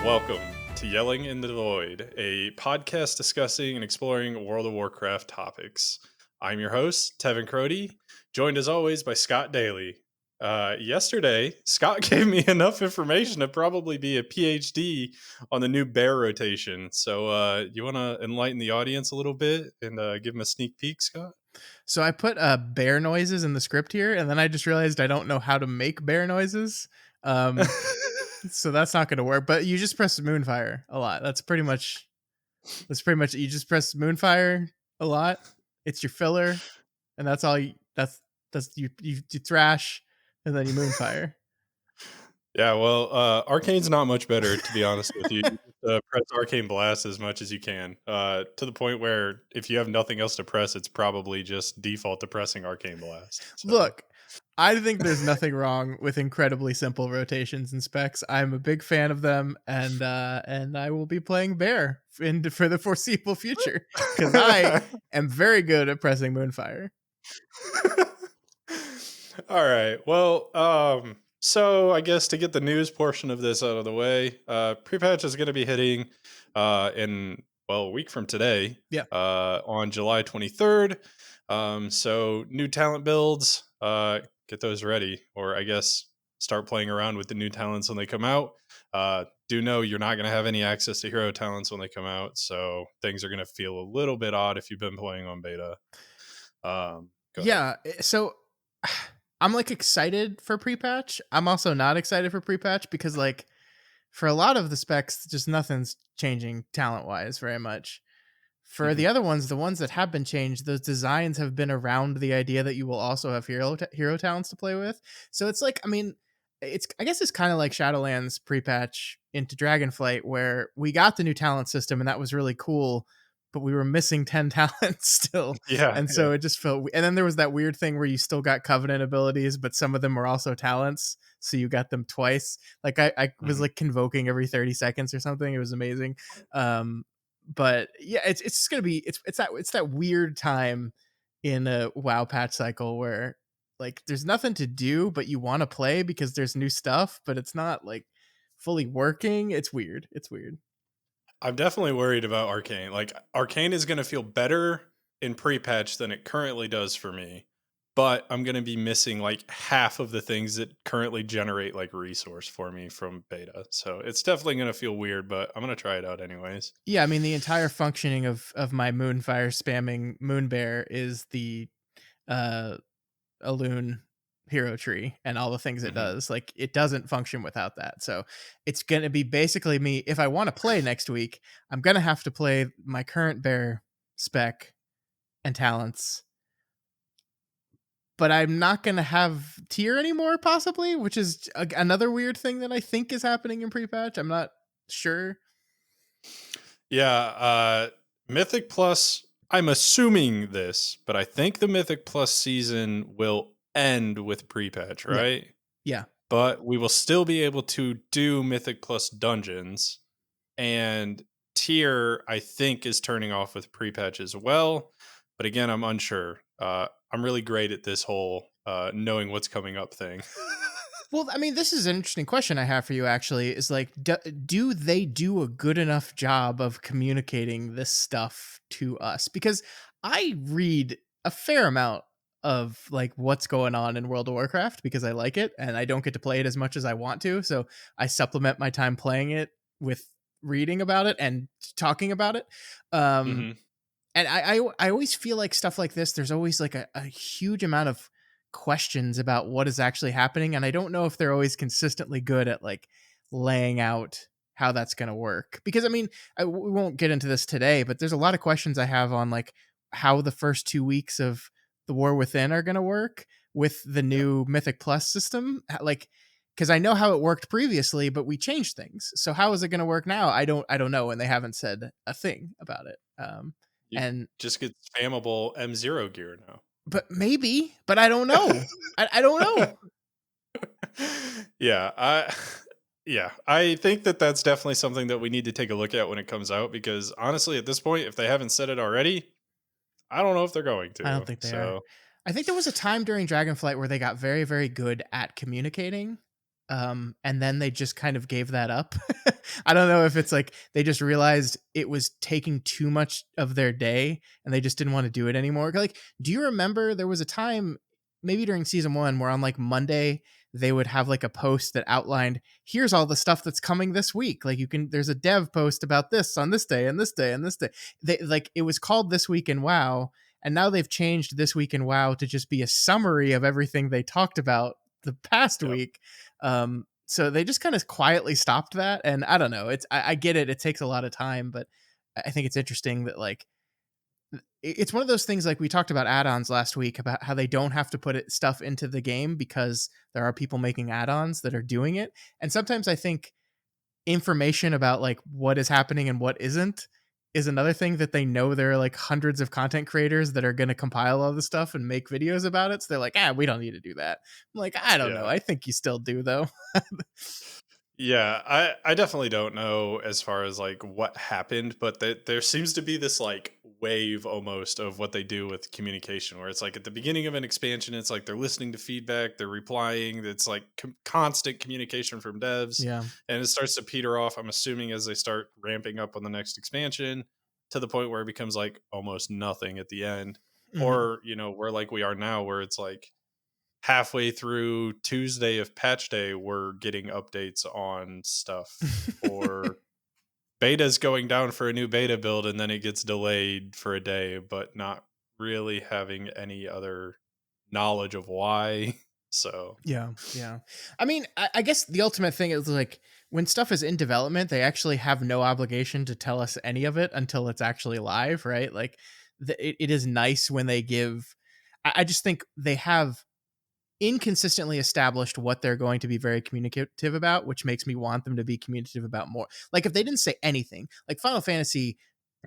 Welcome to Yelling in the Void, a podcast discussing and exploring World of Warcraft topics. I'm your host, Tevin Crody, joined as always by Scott Daly. Yesterday, Scott gave me enough information to probably be a PhD on the new bear rotation. So, you want to enlighten the audience a little bit and give them a sneak peek, Scott? So I put bear noises in the script here, and then I just realized I don't know how to make bear noises. Um, so that's not going to work. But you just press Moonfire a lot. That's pretty much you just press Moonfire a lot. It's your filler, and that's all. You thrash, and then you Moonfire. Yeah, well, Arcane's not much better, to be honest with you. You just, press Arcane Blast as much as you can, to the point where if you have nothing else to press, it's probably just default to pressing Arcane Blast. So, Look, I think there's nothing wrong with incredibly simple rotations and specs. I'm a big fan of them, and I will be playing Bear for the foreseeable future because I am very good at pressing Moonfire. all right. Well, so I guess to get the news portion of this out of the way, pre-patch is going to be hitting in a week from today, Yeah. on July 23rd. So new talent builds, get those ready, or I guess start playing around with the new talents when they come out. Do know you're not going to have any access to hero talents when they come out, so things are going to feel a little bit odd if you've been playing on beta. Go ahead. Yeah. So I'm like excited for pre-patch. I'm also not excited for pre-patch because like for a lot of the specs, just nothing's changing talent-wise very much. For Mhm. the other ones, the ones that have been changed, those designs have been around the idea that you will also have hero talents to play with. So it's like, I mean, I guess it's kind of like Shadowlands pre-patch into Dragonflight, where we got the new talent system and that was really cool, but we were missing 10 talents still. Yeah, And yeah. so it just felt, and then there was that weird thing where you still got Covenant abilities, but some of them were also talents. So you got them twice. Like I was Mhm. like convoking every 30 seconds or something. It was amazing. Um, but yeah, it's just gonna be it's that weird time in a WoW patch cycle where like there's nothing to do, but you want to play because there's new stuff, but it's not like fully working. It's weird. It's weird. I'm definitely worried about Arcane. Like Arcane is going to feel better in pre-patch than it currently does for me, but I'm going to be missing like half of the things that currently generate like resource for me from beta. So it's definitely going to feel weird, but I'm going to try it out anyways. Yeah, I mean the entire functioning of my Moonfire spamming Moonbear is the uh Alune hero tree and all the things it Mhm. does. Like it doesn't function without that. So it's going to be basically me. If I want to play next week, I'm going to have to play my current bear spec and talents, but I'm not going to have tier anymore possibly, which is another weird thing that I think is happening in pre-patch. I'm not sure. Yeah, Mythic Plus, I'm assuming this, but I think the Mythic Plus season will end with pre-patch, Yeah. right? Yeah. But we will still be able to do Mythic Plus dungeons, and tier I think is turning off with pre-patch as well. But again, I'm unsure. I'm really great at this whole knowing what's coming up thing. Well, I mean, this is an interesting question I have for you. Actually, is like, do they do a good enough job of communicating this stuff to us? Because I read a fair amount of like what's going on in World of Warcraft because I like it and I don't get to play it as much as I want to. So I supplement my time playing it with reading about it and talking about it. Um, Hmm. and I always feel like stuff like this, there's always like a huge amount of questions about what is actually happening, and I don't know if they're always consistently good at like laying out how that's going to work. Because I mean, we won't get into this today, but there's a lot of questions I have on like how the first 2 weeks of the War Within are going to work with the Yeah. new Mythic Plus system. Like, because I know how it worked previously, but we changed things. So how is it going to work now? I don't know, and they haven't said a thing about it. You And just get spammable M0 gear now. but maybe, but I don't know. I don't know. Yeah, I yeah, I think that that's definitely something that we need to take a look at when it comes out, because honestly at this point if they haven't said it already, I don't know if they're going I don't to. think they are. So, I think there was a time during Dragonflight where they got very, very good at communicating. and then they just kind of gave that up. I don't know if it's like they just realized it was taking too much of their day and they just didn't want to do it anymore. Like, do you remember there was a time maybe during season 1 where on like Monday they would have like a post that outlined here's all the stuff that's coming this week. Like you can there's a dev post about this on this day and this day and this day. They like it was called This Week in WoW, and now they've changed This Week in WoW to just be a summary of everything they talked about the past Yep. week. So they just kind of quietly stopped that, and I don't know. I get it. It takes a lot of time, but I think it's interesting that like it's one of those things like we talked about add-ons last week about how they don't have to put stuff into the game because there are people making add-ons that are doing it. And sometimes I think information about like what is happening and what isn't is another thing that they know there are like hundreds of content creators that are going to compile all this stuff and make videos about it. So they're like, we don't need to do that. I'm like, I don't know. Yeah. I think you still do though. Yeah, I definitely don't know as far as like what happened, but there seems to be this like wave almost of what they do with communication, where it's like at the beginning of an expansion, it's like they're listening to feedback, they're replying. It's like constant communication from devs, Yeah. and it starts to peter off. I'm assuming as they start ramping up on the next expansion to the point where it becomes like almost nothing at the end, Hmm. or where like we are now, where it's like halfway through Tuesday of patch day, we're getting updates on stuff, or beta's going down for a new beta build and then it gets delayed for a day, but not really having any other knowledge of why. So, Yeah, yeah. I mean, I guess the ultimate thing is like when stuff is in development, they actually have no obligation to tell us any of it until it's actually live, right? Like, it is nice when they give. I just think they have inconsistently established what they're going to be very communicative about, which makes me want them to be communicative about more. Like if they didn't say anything, like Final Fantasy,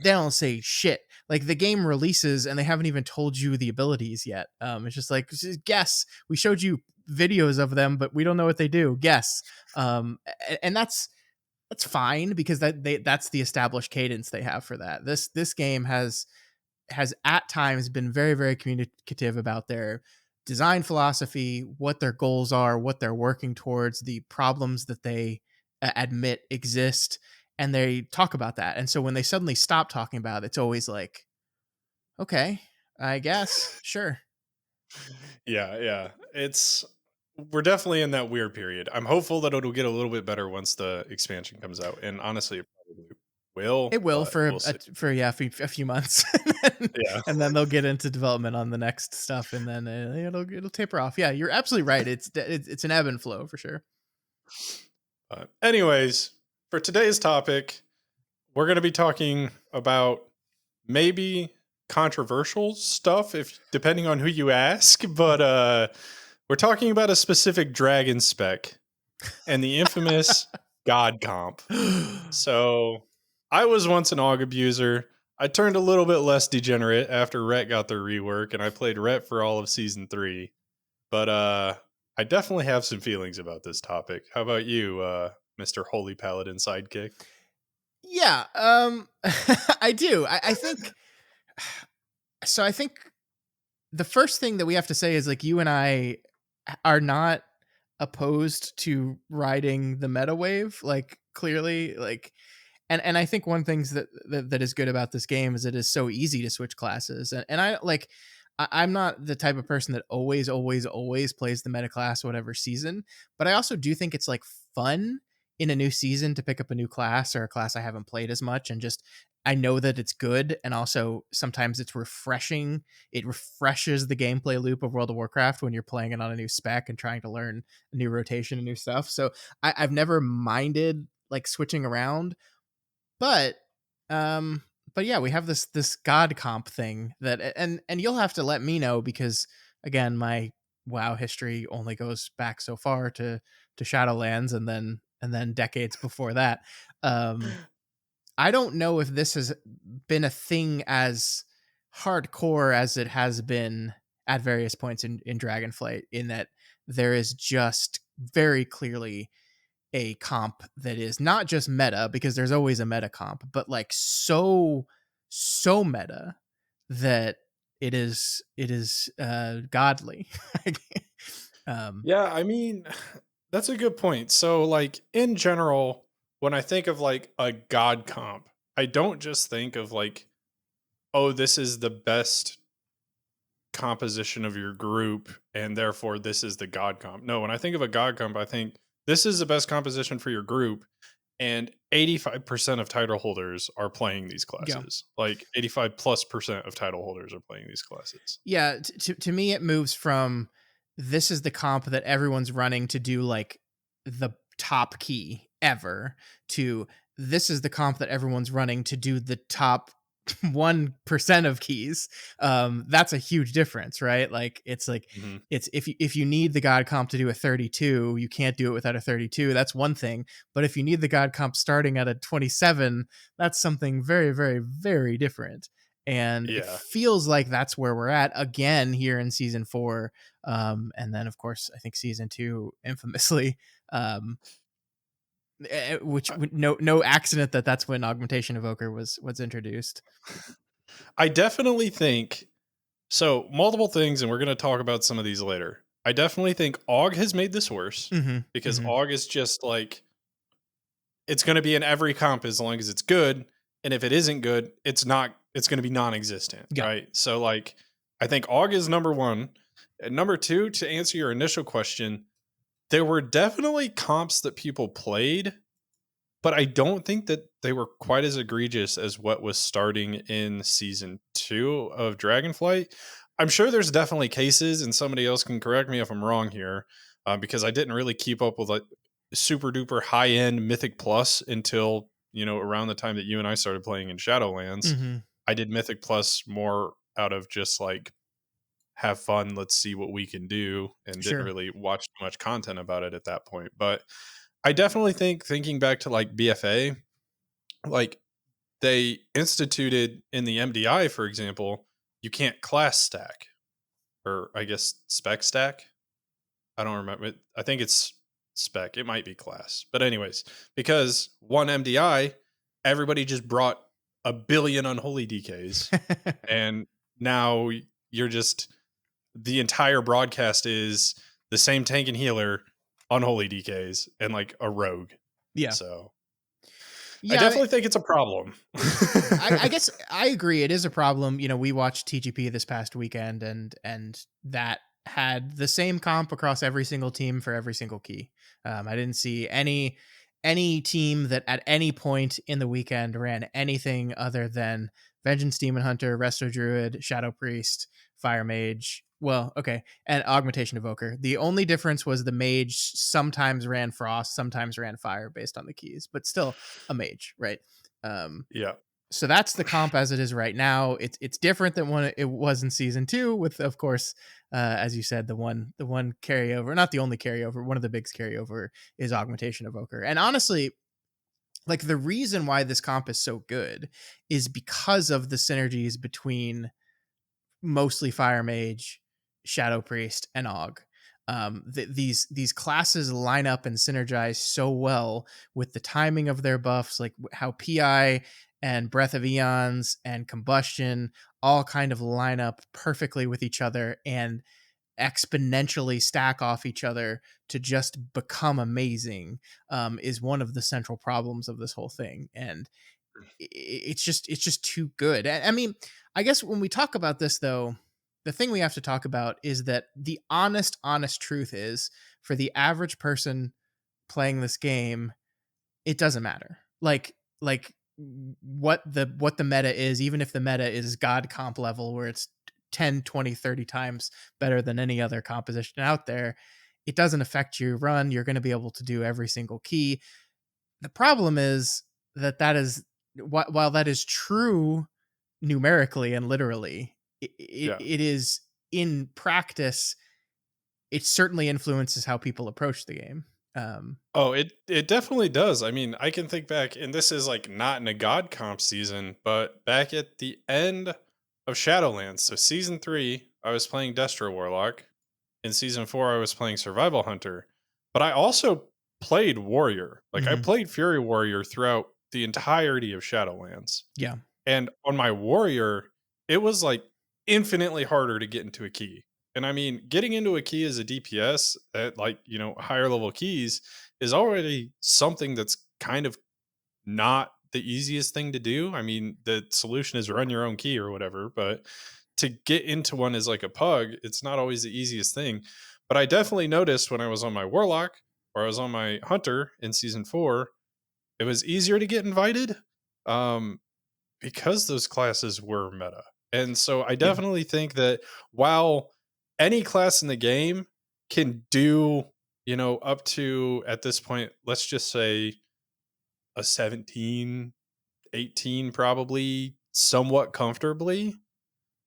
they don't say shit. Like the game releases and they haven't even told you the abilities yet. It's just like guess. We showed you videos of them, but we don't know what they do. Guess. And that's fine because that's the established cadence they have for that. This game has at times been very, very communicative about their design philosophy, what their goals are, what they're working towards, the problems that they admit exist, and they talk about that. And so when they suddenly stop talking about it, it's always like, okay, I guess, sure. yeah, we're definitely in that weird period. I'm hopeful that it'll get a little bit better once the expansion comes out, and honestly, it probably will, It will but for we'll see. a few months, Yeah. and then they'll get into development on the next stuff, and then it'll taper off. Yeah, you're absolutely right. It's an ebb and flow for sure. Anyways, for today's topic, we're going to be talking about maybe controversial stuff, if depending on who you ask, but we're talking about a specific dragon spec and the infamous god comp. So I was once an AUG abuser. I turned a little bit less degenerate after Rhett got their rework, and I played Rhett for all of season 3. But I definitely have some feelings about this topic. How about you, Mr. Holy Paladin sidekick? Yeah, I do. I think so. I think the first thing that we have to say is like you and I are not opposed to riding the meta wave. Like clearly, like and I think one things that is good about this game is it is so easy to switch classes, and I like I'm not the type of person that always plays the meta class whatever season, but I also do think it's like fun in a new season to pick up a new class or a class I haven't played as much and just I know that it's good and also sometimes it's refreshing. It refreshes the gameplay loop of World of Warcraft when you're playing it on a new spec and trying to learn a new rotation and new stuff. So I've never minded like switching around, but um but yeah, we have this god comp thing that and you'll have to let me know because again, my WoW history only goes back so far to Shadowlands and then decades before that. Um I don't know if this has been a thing as hardcore as it has been at various points in Dragonflight in that there is just very clearly a comp that is not just meta because there's always a meta comp, but like so meta that it is godly. um Yeah, I mean, That's a good point. So, like, in general, when I think of like a god comp, I don't just think of like, oh, this is the best composition of your group, and therefore this is the god comp. No, when I think of a god comp, I think this is the best composition for your group, and 85% of title holders are playing these Yeah. classes. Like 85 plus percent of title holders are playing these classes. Yeah, to me it moves from this is the comp that everyone's running to do like the top key ever to this is the comp that everyone's running to do the top 1% of keys. That's a huge difference, right? Like Mhm. it's if you need the god comp to do a 32, you can't do it without a 32. That's one thing. But if you need the god comp starting at a 27, that's something very very very different, and it Yeah. feels like that's where we're at again here in season 4. And then of course I think season 2 infamously, um which no accident that that's when augmentation evoker was introduced. I definitely think so. Multiple things, and we're going to talk about some of these later. I definitely think AUG has made this worse Mhm, because mhm. AUG is just like it's going to be in every comp as long as it's good, and if it isn't good, it's not. It's going to be non-existent, Yeah. right? So, like, I think AUG is number one. And number two, to answer your initial question, there were definitely comps that people played, but I don't think that they were quite as egregious as what was starting in season 2 of Dragonflight. I'm sure there's definitely cases, and somebody else can correct me if I'm wrong here, because I didn't really keep up with like super duper high end Mythic Plus until around the time that you and I started playing in Shadowlands. Mhm. I did Mythic Plus more out of just like have fun, let's see what we can do, and didn't Sure. really watch too much content about it at that point. But I definitely think thinking back to like BFA, like they instituted in the MDI, for example, you can't class stack or I guess spec stack. I don't remember. I think it's spec. It might be class. But, anyways, because one MDI, everybody just brought a billion unholy DKs. And now you're just, the entire broadcast is the same tank and healer, unholy DKs, and like a rogue. Yeah. So I Yeah, I mean, definitely think it's a problem. I guess I agree. It is a problem. We watched TGP this past weekend, and that had the same comp across every single team for every single key. I didn't see any team that at any point in the weekend ran anything other than Vengeance Demon Hunter, Resto Druid, Shadow Priest, Fire Mage. Well, okay, and Augmentation Evoker. The only difference was the mage sometimes ran Frost, sometimes ran Fire based on the keys, but still a mage, right? Um, Yeah. so that's the comp as it is right now. It's different than when it was in season 2, with of course, as you said, the one carryover, not the only carryover, one of the big carryover is Augmentation Evoker. And honestly, like the reason why this comp is so good is because of the synergies between mostly Fire Mage, Shadow Priest, and Og. These classes line up and synergize so well with the timing of their buffs, like how PI and Breath of Eons and Combustion all kind of line up perfectly with each other and exponentially stack off each other to just become amazing. Is one of the central problems of this whole thing, and it's just too good. I mean, I guess when we talk about this though, the thing we have to talk about is that the honest truth is, for the average person playing this game, it doesn't matter. Like what the meta is, even if the meta is god comp level where it's 10, 20, 30 times better than any other composition out there, it doesn't affect your run. You're going to be able to do every single key. The problem is that is, while that is true numerically and literally, Yeah. it is in practice. It certainly influences how people approach the game. Oh, it definitely does. I mean, I can think back, and this is like not in a God comp season, but back at the end of Shadowlands. So season 3, I was playing Destro Warlock. In season 4, I was playing Survival Hunter. But I also played Warrior. Like I Mhm. played Fury Warrior throughout the entirety of Shadowlands. Yeah. And on my Warrior, it was like infinitely harder to get into a key. And I mean, getting into a key as a DPS at like, higher level keys is already something that's kind of not the easiest thing to do. I mean, the solution is run your own key or whatever, but to get into one as like a pug, it's not always the easiest thing. But I definitely noticed when I was on my warlock or I was on my hunter in season 4, it was easier to get invited. Um because those classes were meta. And so I Yeah. definitely think that while any class in the game can do, up to at this point, let's just say a 17, 18, probably somewhat comfortably,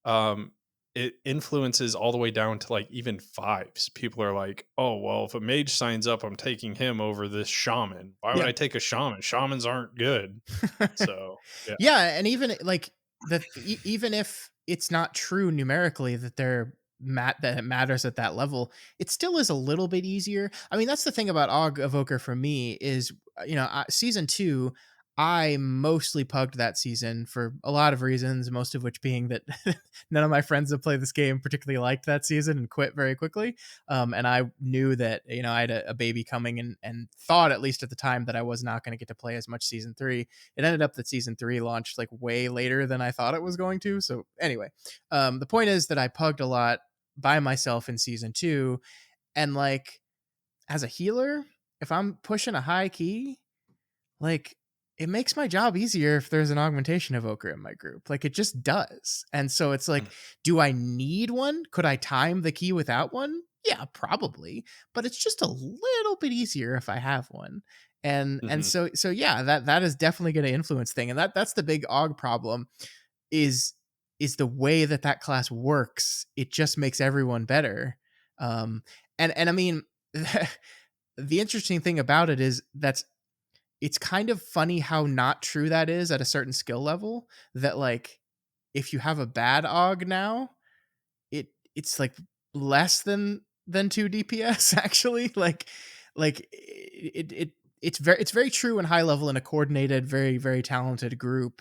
um, it influences all the way down to like even fives. People are like, oh, well, if a mage signs up, I'm taking him over this shaman. Why would Yeah. I take a shaman? Shamans aren't good. So, yeah. Yeah, and even like even if it's not true numerically that that it matters at that level, it still is a little bit easier. I mean, that's the thing about Og Evoker for me is season 2 I mostly pugged that season for a lot of reasons, most of which being that none of my friends that play this game particularly liked that season and quit very quickly. And I knew that I had a baby coming, and thought at least at the time that I was not going to get to play as much season 3. It ended up that season 3 launched like way later than I thought it was going to. So anyway, the point is that I pugged a lot by myself in season 2, and like as a healer, if I'm pushing a high key, like it makes my job easier if there's an augmentation evoker in my group. Like it just does. And so it's like, do I need one? Could I time the key without one? Yeah, probably. But it's just a little bit easier if I have one. And Mhm. so yeah, that is definitely going to influence thing. And that's the big aug problem is the way that class works. It just makes everyone better. Um and I mean the interesting thing about it is that's it's kind of funny how not true that is at a certain skill level, that like if you have a bad aug now, it's like less than 2 DPS actually. Like it's very true in high level in a coordinated, very very talented group,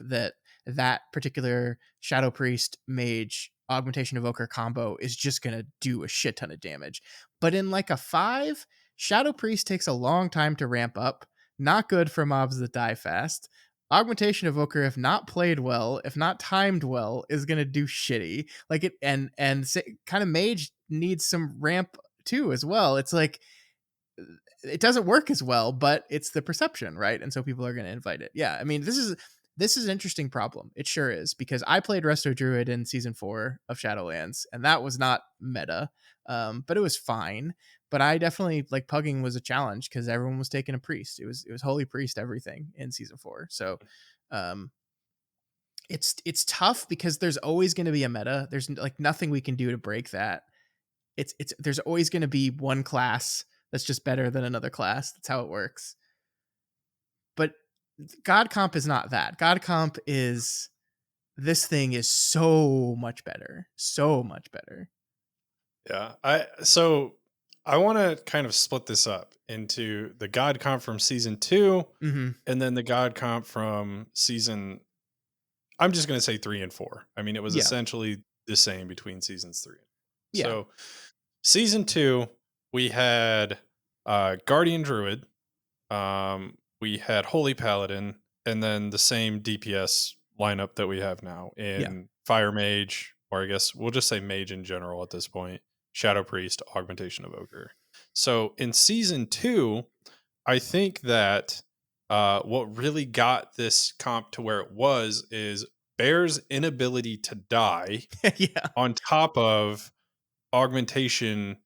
that particular Shadow Priest Mage Augmentation Evoker combo is just going to do a shit ton of damage. But in like a 5, Shadow Priest takes a long time to ramp up, not good for mobs that die fast. Augmentation Evoker, if not played well, if not timed well, is gonna do shitty. Like it, and kind of Mage needs some ramp too as well. It's like it doesn't work as well, but it's the perception, right? And so people are gonna invite it. Yeah, I mean this is an interesting problem. It sure is, because I played Resto Druid in season 4 of Shadowlands, and that was not meta, but it was fine. But I definitely like pugging was a challenge because everyone was taking a priest. It was holy priest everything in season 4. So um, it's tough because there's always going to be a meta. There's like nothing we can do to break that. It's there's always going to be one class that's just better than another class. That's how it works. But God Comp is not that. God Comp is this thing is so much better. So much better. Yeah. I want to kind of split this up into the God comp from season 2 Mhm. and then the God comp from season, I'm just going to say 3 and 4. I mean, it was Yeah. essentially the same between seasons 3. Yeah. So, season 2, we had Guardian Druid, we had Holy Paladin, and then the same DPS lineup that we have now Yeah. in Fire Mage, or I guess we'll just say Mage in general at this point, Shadow Priest, Augmentation Evoker. So in season 2, I think that what really got this comp to where it was is Bear's inability to die Yeah. on top of augmentation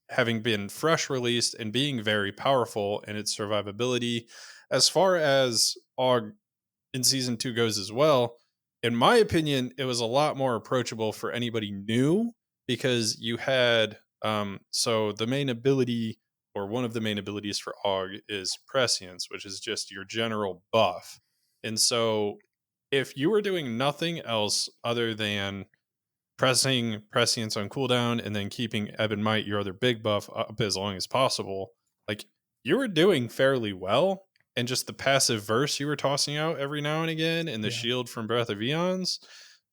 having been fresh released and being very powerful in its survivability. As far as aug in season 2 goes as well, in my opinion it was a lot more approachable for anybody new, because you had so the main ability, or one of the main abilities for aug, is prescience, which is just your general buff. And so if you were doing nothing else other than pressing prescience on cooldown and then keeping Ebb and Might, your other big buff, up as long as possible, like you were doing fairly well. And just the passive verse you were tossing out every now and again, and the Yeah. shield from Breath of Eons,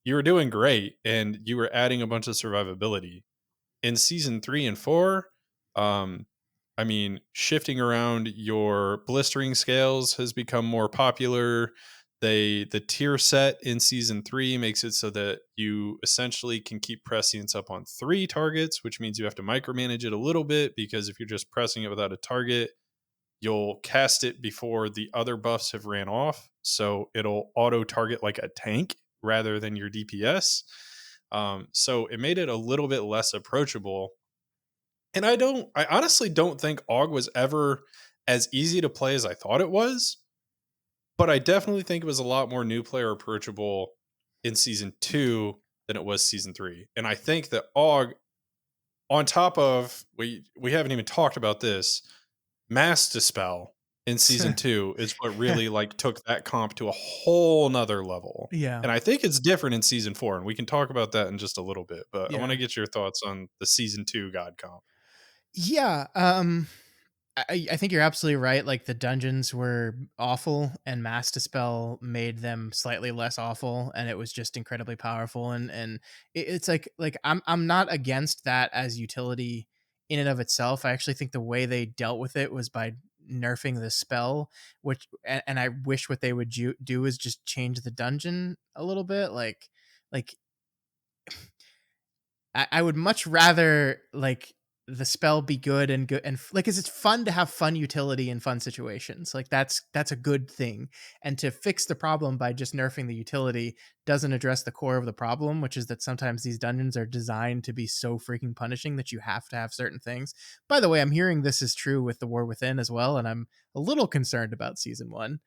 you were doing great, and you were adding a bunch of survivability. in season 3 and 4, um, I mean, shifting around your blistering scales has become more popular. The tier set in season 3 makes it so that you essentially can keep prescience up on 3 targets, which means you have to micromanage it a little bit because if you're just pressing it without a target, you'll cast it before the other buffs have ran off. So it'll auto target like a tank rather than your DPS. So it made it a little bit less approachable. And I honestly don't think AUG was ever as easy to play as I thought it was, but I definitely think it was a lot more new player approachable in season 2 than it was season 3. And I think that AUG, on top of we haven't even talked about this, Mass Dispel in season 2 is what really, like, took that comp to a whole nother level, Yeah. and I think it's different in season 4, and we can talk about that in just a little bit, but I wanna Yeah. get your thoughts on the season 2 God comp. Yeah, I think you're absolutely right. Like the dungeons were awful, and Mass Dispel made them slightly less awful, and it was just incredibly powerful. And it's like I'm not against that as utility in and of itself. I actually think the way they dealt with it was by nerfing the spell, which and I wish what they would do is just change the dungeon a little bit, like I would much rather like the spell be good and like, 'cause it's fun to have fun utility in fun situations. Like that's a good thing. And to fix the problem by just nerfing the utility doesn't address the core of the problem, which is that sometimes these dungeons are designed to be so freaking punishing that you have to have certain things. By the way, I'm hearing this is true with the War Within as well, and I'm a little concerned about season one.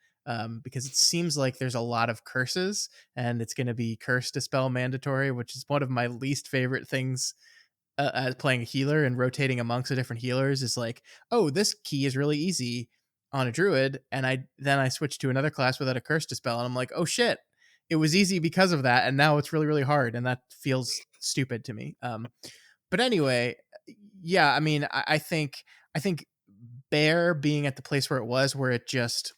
Because it seems like there's a lot of curses, and it's going to be curse dispel mandatory, which is one of my least favorite things as playing a healer and rotating amongst the different healers. Is like, oh, this key is really easy on a druid, and I switch to another class without a curse dispel, and I'm like, oh shit, it was easy because of that, and now it's really really hard, and that feels stupid to me. But anyway, yeah, I mean, I think Bear being at the place where it was, where it just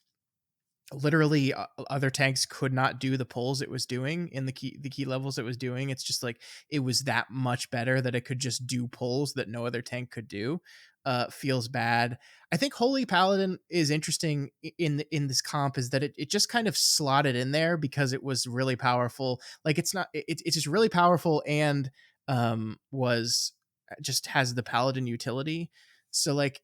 literally other tanks could not do the pulls it was doing in the key levels it was doing. It's just like it was that much better that it could just do pulls that no other tank could do. Feels bad. I think Holy Paladin is interesting in this comp, is that it just kind of slotted in there because it was really powerful. Like it's not it's just really powerful, and was just has the paladin utility. So like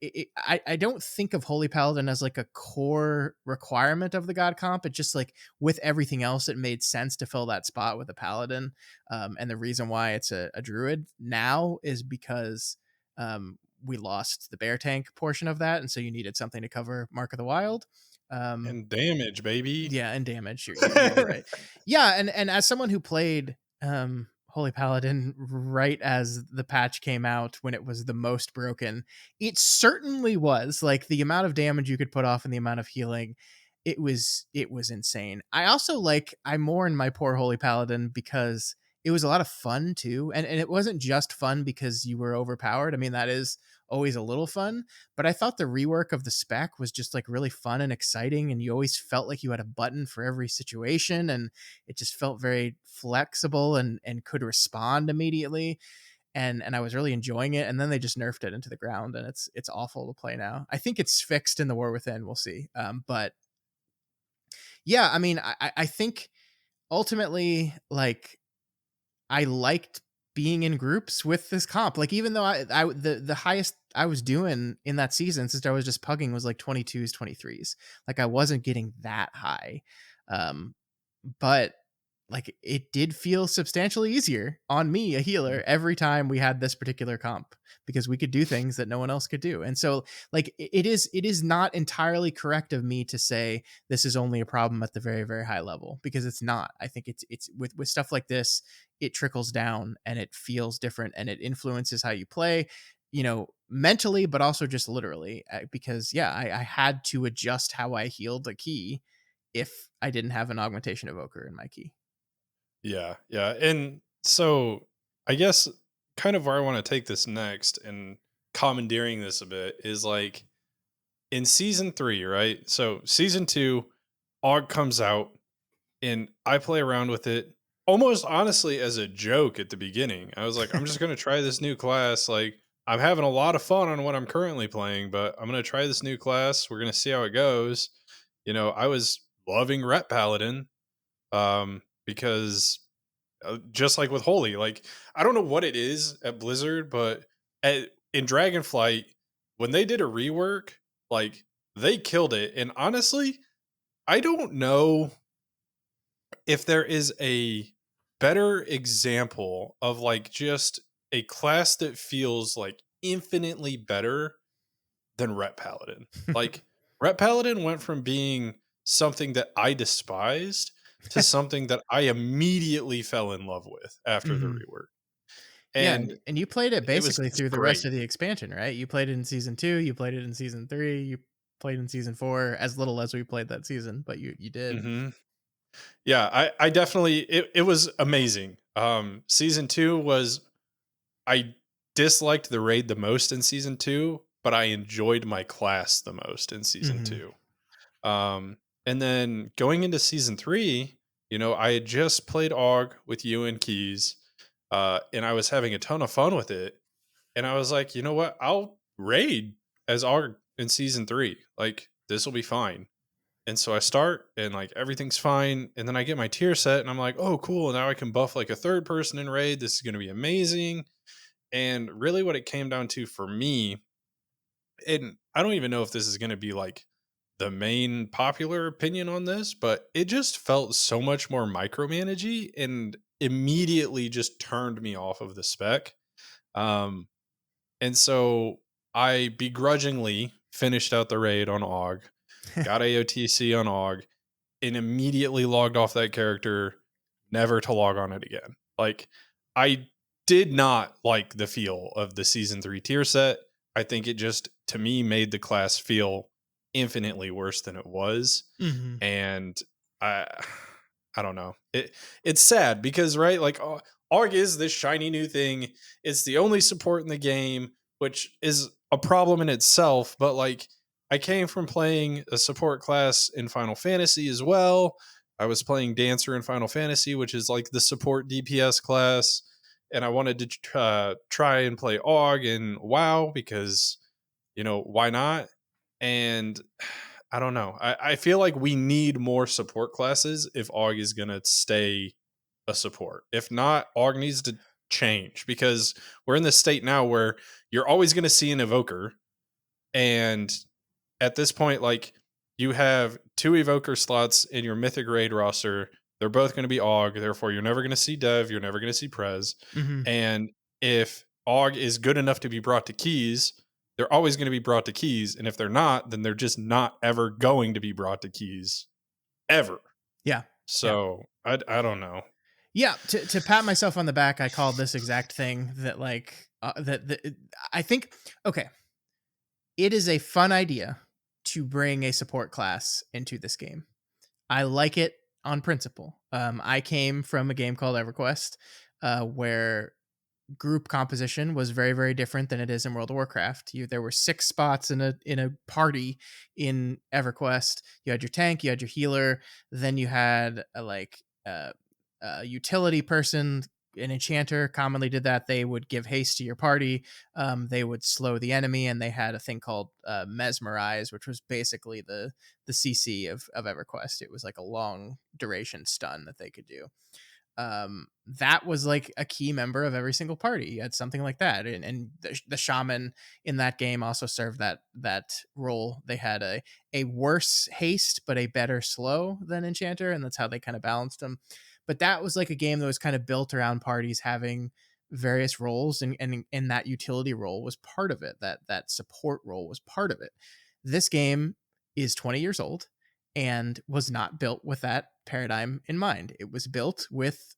I don't think of Holy Paladin as like a core requirement of the God comp. It just like with everything else, it made sense to fill that spot with a Paladin. And the reason why it's a Druid now is because we lost the bear tank portion of that, and so you needed something to cover Mark of the Wild. Um, And damage, baby. yeah, and damage. You're right. Yeah, and as someone who played Holy Paladin right as the patch came out when it was the most broken, it certainly was. Like the amount of damage you could put off and the amount of healing, it was insane. I also like I mourn my poor Holy Paladin because it was a lot of fun too. And it wasn't just fun because you were overpowered. I mean, that is always a little fun, but I thought the rework of the spec was just like really fun and exciting, and you always felt like you had a button for every situation, and it just felt very flexible and could respond immediately, and I was really enjoying it. And then they just nerfed it into the ground, and it's awful to play now. I think it's fixed in the War Within. We'll see. But yeah, I mean, I think ultimately, like I liked being in groups with this comp. Like even though the highest I was doing in that season, since I was just pugging, was like 22s, 23s. Like I wasn't getting that high. Um, but like it did feel substantially easier on me, a healer, every time we had this particular comp, because we could do things that no one else could do. And so like it is not entirely correct of me to say this is only a problem at the very very high level, because it's not. I think it's with stuff like this, it trickles down and it feels different and it influences how you play, mentally, but also just literally, because yeah, I had to adjust how I healed the key if I didn't have an augmentation evoker in my key. Yeah, yeah, and so I guess kind of where I wanna take this next and commandeering this a bit is, like, in season 3, right? So season 2, AUG comes out, and I play around with it almost honestly as a joke at the beginning. I was like, I'm just gonna try this new class. Like, I'm having a lot of fun on what I'm currently playing, but I'm gonna try this new class. We're gonna see how it goes. I was loving Ret Paladin, because just like with Holy, like I don't know what it is at Blizzard, but in Dragonflight, when they did a rework, like they killed it. And honestly, I don't know if there is a better example of like just a class that feels like infinitely better than Ret Paladin. Like Ret Paladin went from being something that I despised to something that I immediately fell in love with after the Mhm. rework. Yeah, And and you played it it was basically it's through the rest great. of the expansion, right? You played it in season 2, you played it in season 3, you played in season 4, as little as we played that season, but you did. Mhm. Yeah, I definitely it was amazing. Season 2 was I disliked the raid the most in season 2, but I enjoyed my class the most in season Mhm. 2. And then going into season 3, I had just played AUG with you and Keys, and I was having a ton of fun with it. And I was like, you know what? I'll raid as AUG in season 3. Like, this will be fine. And so I start and like everything's fine. And then I get my tier set and I'm like, oh, cool. Now I can buff like a third person in raid. This is going to be amazing. And really, what it came down to for me, and I don't even know if this is going to be like the main popular opinion on this, but it just felt so much more micromanagey and immediately just turned me off of the spec. Um, and so I begrudgingly finished out the raid on AUG, got AOTC on AUG, and immediately logged off that character, never to log on it again. Like, I did not like the feel of the season 3 tier set. I think it just, to me, made the class feel infinitely worse than it was. Mhm. And I I don't know. It's sad because right, like ARG is this shiny new thing. It's the only support in the game, which is a problem in itself, but like I came from playing a support class in Final Fantasy as well. I was playing Dancer in Final Fantasy, which is like the support DPS class, and I wanted to try and play AUG and WoW because why not? And I don't know. I feel like we need more support classes if AUG is going to stay a support. If not, AUG needs to change because we're in this state now where you're always going to see an evoker. And at this point, like you have two evoker slots in your mythic raid roster. They're both going to be AUG. Therefore, you're never going to see Dev. You're never going to see Prez. Mhm. And if AUG is good enough to be brought to keys, they're always going to be brought to keys. And if they're not, then they're just not ever going to be brought to keys ever. Yeah. Yeah. So I don't know. Yeah, to pat myself on the back, I called this exact thing that I think okay, it is a fun idea to bring a support class into this game. I like it on principle. I came from a game called EverQuest, where group composition was very very different than it is in World of Warcraft. There were 6 spots in a party in EverQuest. You had your tank, you had your healer, then you had a utility person. An enchanter commonly did that. They would give haste to your party. They would slow the enemy, and they had a thing called mesmerize, which was basically the CC of EverQuest. It was like a long duration stun that they could do. That was like a key member of every single party. You had something like that, and the shaman in that game also served that role. They had a worse haste but a better slow than enchanter, and that's how they kind of balanced them. But that was like a game that was kind of built around parties having various roles, and that utility role was part of it. That support role was part of it. This game is 20 years old and was not built with that paradigm in mind. It was built with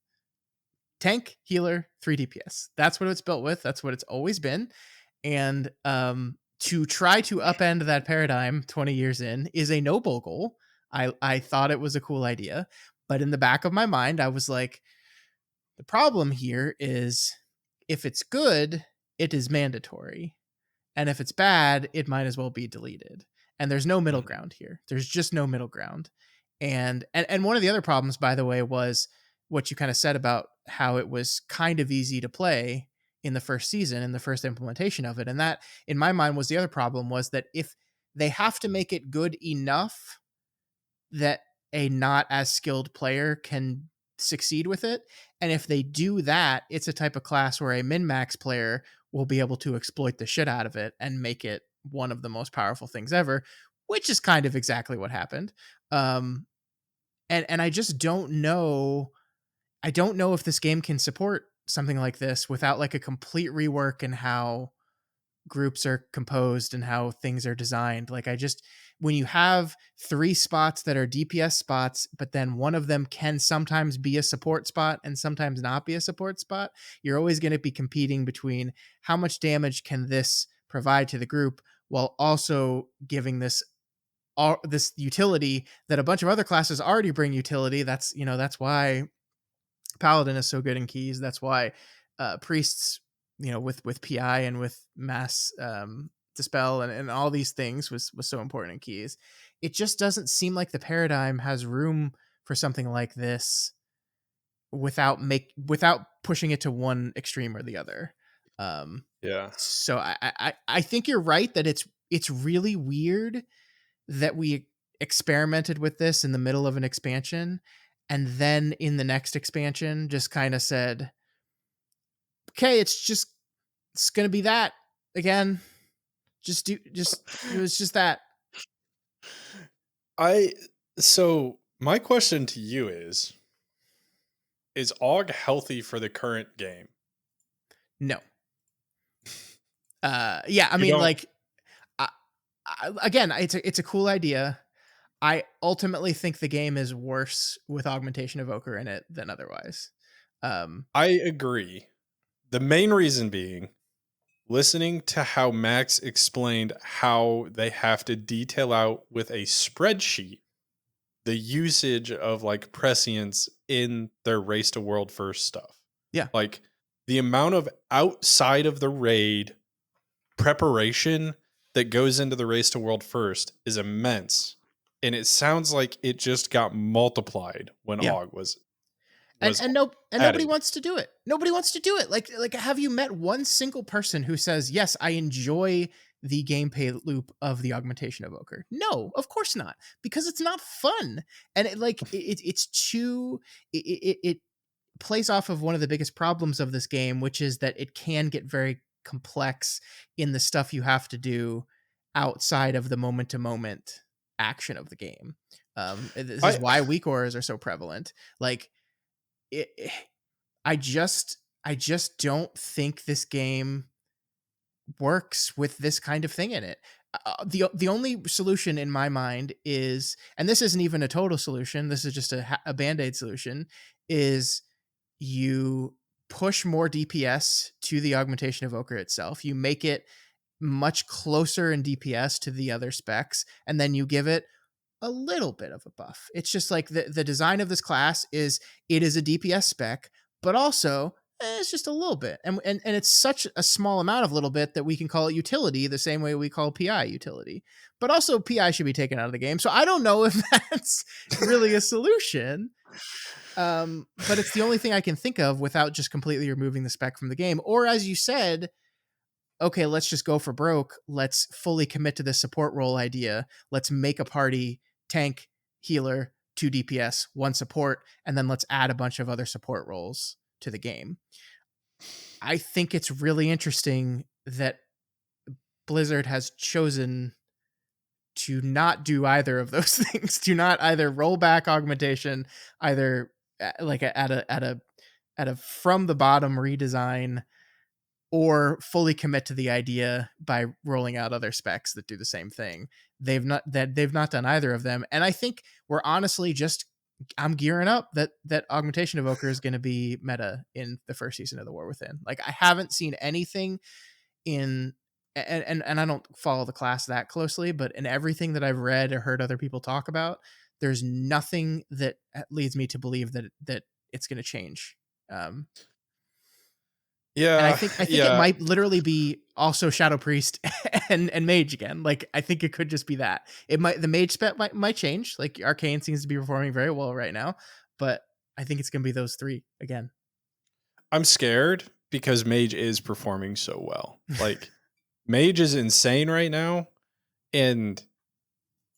tank, healer, 3 DPS. That's what it's built with. That's what it's always been. And to try to upend that paradigm 20 years in is a noble goal. I thought it was a cool idea, but in the back of my mind, I was like, the problem here is if it's good, it is mandatory. And if it's bad, it might as well be deleted. And there's no middle Mhm. ground here. There's just no middle ground. And one of the other problems, by the way, was what you kind of said about how it was kind of easy to play in the first season, in the first implementation of it. And that, in my mind, was the other problem, was that if they have to make it good enough that a not as skilled player can succeed with it. And if they do that, it's a type of class where a min max player will be able to exploit the shit out of it and make it one of the most powerful things ever, which is kind of exactly what happened. Um, and I just don't know. I don't know if this game can support something like this without like a complete rework in how groups are composed and how things are designed. Like I just, when you have three spots that are DPS spots, but then one of them can sometimes be a support spot and sometimes not be a support spot, you're always going to be competing between how much damage can this provide to the group while also giving this utility that a bunch of other classes already bring utility. That's, that's why Paladin is so good in keys. That's why priests, with PI and with mass dispel and all these things was so important in keys. It just doesn't seem like the paradigm has room for something like this without pushing it to one extreme or the other. Um, Yeah. so I think you're right that it's really weird that we experimented with this in the middle of an expansion, and then in the next expansion just kind of said, okay, it's gonna be that again. It was just that. I so my question to you is AUG healthy for the current game? No. Yeah, I You mean, don't like, I, again, it's a cool idea. I ultimately think the game is worse with Augmentation Evoker in it than otherwise. Um, I agree. The main reason being listening to how Max explained how they have to detail out with a spreadsheet the usage of like prescience in their race to world first stuff. yeah, Like the amount of outside of the raid preparation that goes into the race to world first is immense. And it sounds like it just got multiplied when yeah. AUG was and was and no and nobody added. wants to do it. Nobody wants to do it. Like have you met one single person who says, yes, I enjoy the gameplay loop of the Augmentation Evoker? No, of course not, because it's not fun. And it's too it plays off of one of the biggest problems of this game, which is that it can get very complex in the stuff you have to do outside of the moment to moment action of the game. This is I why weak auras are so prevalent. Like it, I just don't think this game works with this kind of thing in it. The only solution in my mind is, and this isn't even a total solution, this is just a band-aid solution, is you push more DPS to the Augmentation Evoker itself. You make it much closer in DPS to the other specs, and then you give it a little bit of a buff. It's just like the design of this class is, it is a DPS spec, but also it's just a little bit. And it's such a small amount of little bit that we can call it utility the same way we call PI utility. But also PI should be taken out of the game. So I don't know if that's really a solution. But it's the only thing I can think of without just completely removing the spec from the game. Or as you said, okay, let's just go for broke. Let's fully commit to this support role idea. Let's make a party tank, healer, 2 DPS, 1 support, and then let's add a bunch of other support roles to the game. I think it's really interesting that Blizzard has chosen to not do either of those things, to not either roll back augmentation, either like at a from the bottom redesign, or fully commit to the idea by rolling out other specs that do the same thing. They've not done either of them, and I think we're honestly just, I'm gearing up that Augmentation Evoker is going to be meta in the first season of the War Within. Like I haven't seen anything in, and I don't follow the class that closely, but in everything that I've read or heard other people talk about, there's nothing that leads me to believe that it's going to change. Um, and I yeah, think it yeah. might literally be also Shadow Priest and Mage again. Like I think it could just be that. It might, the Mage spec might change. Like Arcane seems to be performing very well right now, but I think it's gonna be those three again. I'm scared because Mage is performing so well. Like, Mage is insane right now, and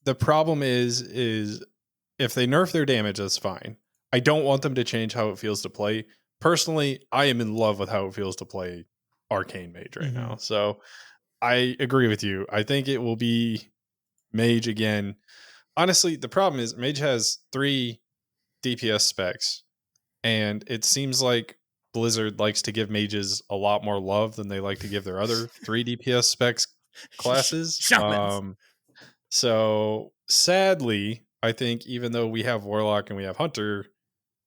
the problem is if they nerf their damage, that's fine. I don't want them to change how it feels to play. Personally, I am in love with how it feels to play Arcane Mage right Hmm. now. So I agree with you. I think it will be Mage again. Honestly, the problem is Mage has 3 DPS specs, and it seems like Blizzard likes to give mages a lot more love than they like to give their other 3 DPS specs classes. Shamans. So sadly, I think even though we have Warlock and we have Hunter,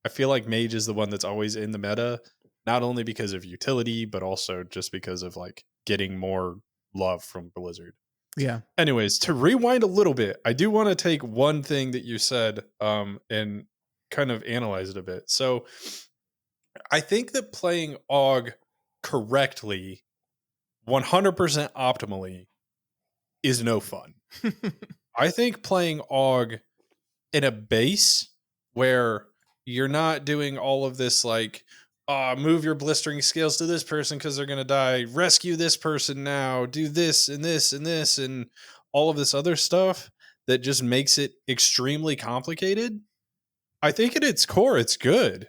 I feel like Mage is the one that's always in the meta, not only because of utility, but also just because of like getting more love from Blizzard. Yeah. Anyways, to rewind a little bit, I do want to take one thing that you said and kind of analyze it a bit. So I think that playing AUG correctly, 100% optimally, is no fun. I think playing AUG in a base where you're not doing all of this like move your blistering scales to this person because they're gonna die, rescue this person now, do this and this and this and all of this other stuff that just makes it extremely complicated. I think at its core it's good.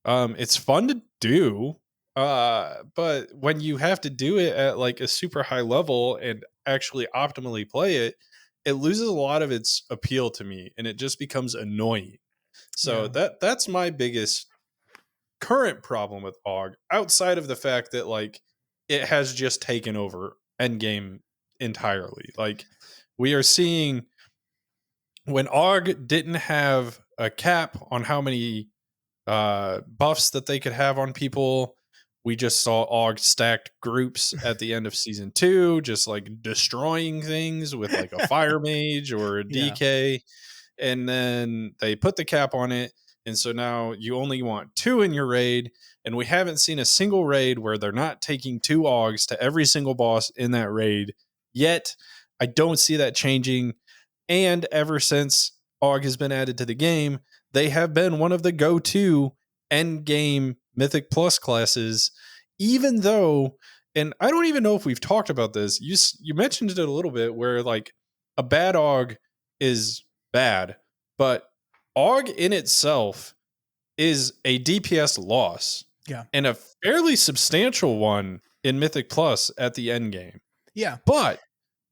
It's fun to do. But when you have to do it at like a super high level and actually optimally play it, it loses a lot of its appeal to me and it just becomes annoying. So Yeah. that's my biggest current problem with AUG, outside of the fact that like it has just taken over endgame entirely. Like we are seeing when AUG didn't have a cap on how many buffs that they could have on people. We just saw AUG stacked groups at the end of season 2, just like destroying things with like a fire mage or a Yeah. DK. And then they put the cap on it. And so now you only want 2 in your raid. And we haven't seen a single raid where they're not taking 2 AUGs to every single boss in that raid yet. I don't see that changing. And ever since AUG has been added to the game, they have been one of the go-to end game Mythic Plus classes, even though, and I don't even know if we've talked about this. You mentioned it a little bit, where like a bad AUG is bad, but AUG in itself is a DPS loss Yeah. and a fairly substantial one in Mythic Plus at the end game. Yeah. But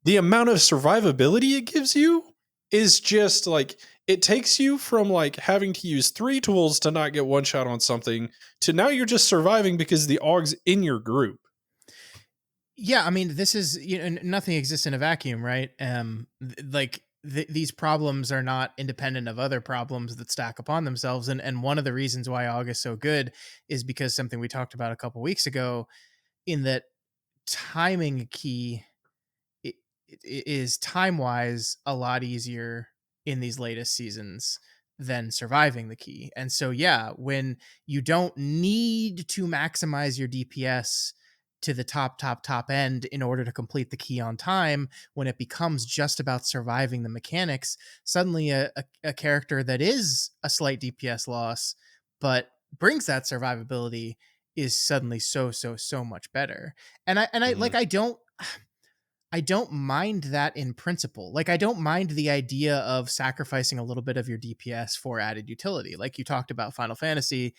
the amount of survivability it gives you is just like it takes you from like having to use 3 tools to not get one shot on something to now you're just surviving because the AUG's in your group. Yeah, I mean, this is, nothing exists in a vacuum, right? These problems are not independent of other problems that stack upon themselves, and one of the reasons why AUG is so good is because something we talked about a couple weeks ago, in that timing a key is time wise a lot easier in these latest seasons than surviving the key. And so, yeah, when you don't need to maximize your DPS to the top end in order to complete the key on time, when it becomes just about surviving the mechanics, suddenly a character that is a slight DPS loss but brings that survivability is suddenly so much better. And I Mhm. like I don't mind that in principle. Like, I don't mind the idea of sacrificing a little bit of your DPS for added utility. Like you talked about Final Fantasy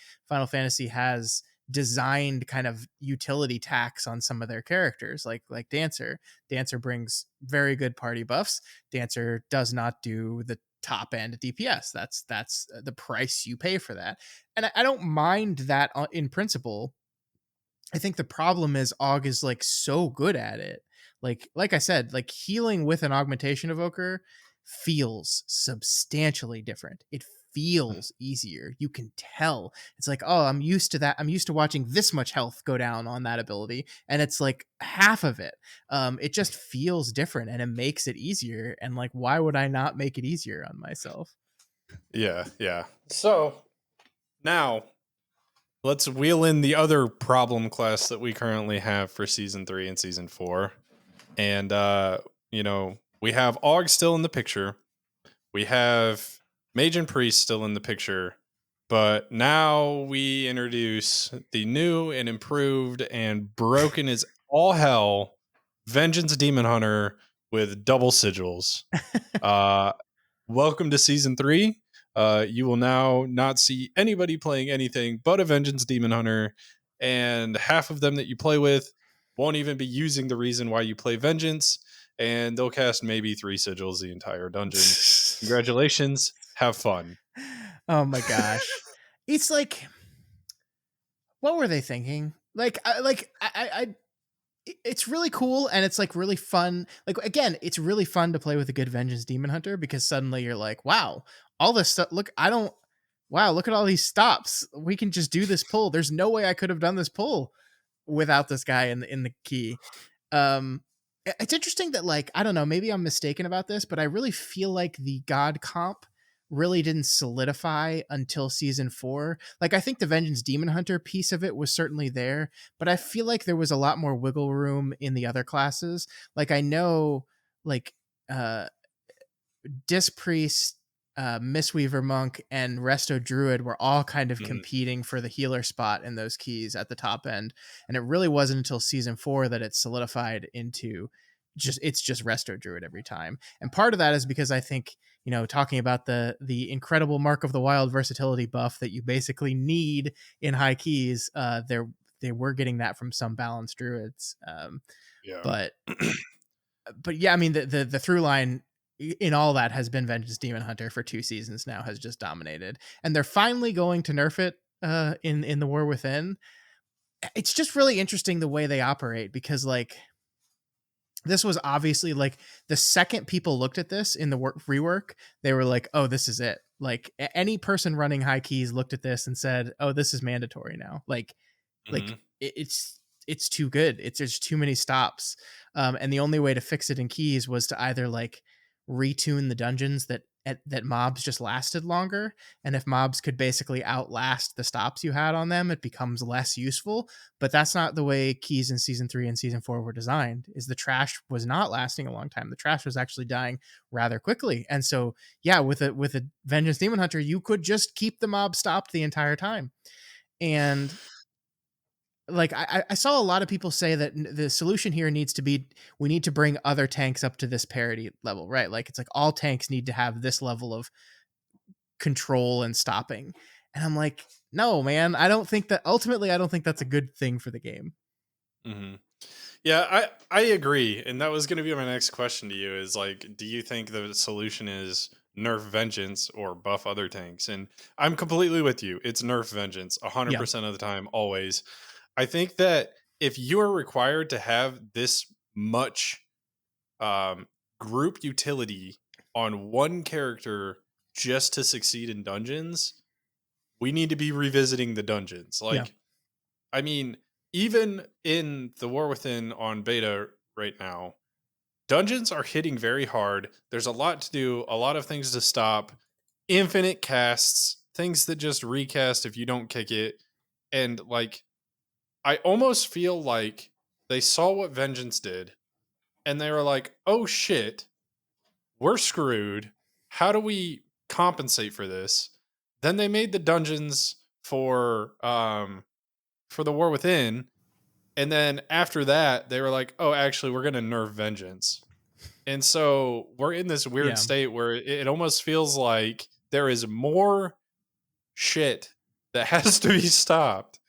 has designed kind of utility tax on some of their characters, like Dancer. Dancer brings very good party buffs. Dancer does not do the top end DPS. That's the price you pay for that. And I don't mind that in principle. I think the problem is Og is like so good at it. Like I said, like healing with an augmentation evoker feels substantially different. It feels easier. You can tell. It's like, oh, I'm used to that. I'm used to watching this much health go down on that ability, and it's like half of it. It just feels different, and it makes it easier. And like, why would I not make it easier on myself? Yeah, yeah. So now let's wheel in the other problem class that we currently have for season 3 and season 4. And we have AUG still in the picture. We have Mage and Priest still in the picture. But now we introduce the new and improved and broken as all hell Vengeance Demon Hunter with double sigils. Uh, Welcome to season 3. You will now not see anybody playing anything but a Vengeance Demon Hunter, and half of them that you play with won't even be using the reason why you play Vengeance, and they'll cast maybe 3 sigils the entire dungeon. Congratulations. Have fun. Oh my gosh. It's like, what were they thinking? It's really cool and it's like really fun. Like again, it's really fun to play with a good Vengeance Demon Hunter because suddenly you're like, wow, all this stuff. Look, I don't. Wow, look at all these stops. We can just do this pull. There's no way I could have done this pull without this guy in the key. It's interesting that like I don't know, maybe I'm mistaken about this, but I really feel like the God comp really didn't solidify until season 4. Like I think the Vengeance Demon Hunter piece of it was certainly there, but I feel like there was a lot more wiggle room in the other classes. Like I know like uh Disc Priest, Mistweaver Monk, and Resto Druid were all kind of Mhm. competing for the healer spot in those keys at the top end. And it really wasn't until season 4 that it solidified into just Resto Druid every time. And part of that is because I think, talking about the incredible Mark of the Wild versatility buff that you basically need in high keys, they were getting that from some balanced druids. Yeah. But yeah, I mean the through line in all that has been Vengeance Demon Hunter for 2 seasons now, has just dominated, and they're finally going to nerf it in the War Within. It's just really interesting the way they operate because like this was obviously like the second people looked at this in the rework, they were like, oh, this is it. Like any person running high keys looked at this and said, oh, this is mandatory now. Like Mhm. it's too good. It's There's too many stops, and the only way to fix it in keys was to either like retune the dungeons that mobs just lasted longer, and if mobs could basically outlast the stops you had on them, it becomes less useful. But that's not the way keys in season 3 and season 4 were designed. Is the trash was not lasting a long time. The trash was actually dying rather quickly, and so yeah, with a Vengeance Demon Hunter, you could just keep the mob stopped the entire time. And like I saw a lot of people say that the solution here needs to be we need to bring other tanks up to this parity level, right? Like it's like all tanks need to have this level of control and stopping. And I'm like, no, man, I don't think that's a good thing for the game. Mhm. Yeah, I agree, and that was going to be my next question to you. Is like, do you think the solution is nerf Vengeance or buff other tanks? And I'm completely with you. It's nerf Vengeance, Yeah. 100% of the time, always. I think that if you are required to have this much um, group utility on one character just to succeed in dungeons, we need to be revisiting the dungeons. Yeah. Like, I mean, even in the War Within on beta right now, dungeons are hitting very hard. There's a lot to do, a lot of things to stop, infinite casts, things that just recast if you don't kick it. And like, I almost feel like they saw what Vengeance did and they were like, oh shit, we're screwed. How do we compensate for this? Then they made the dungeons for the War Within. And then after that, they were like, "Oh, actually, we're gonna nerf Vengeance." And so we're in this weird Yeah. state where it almost feels like there is more shit that has to be stopped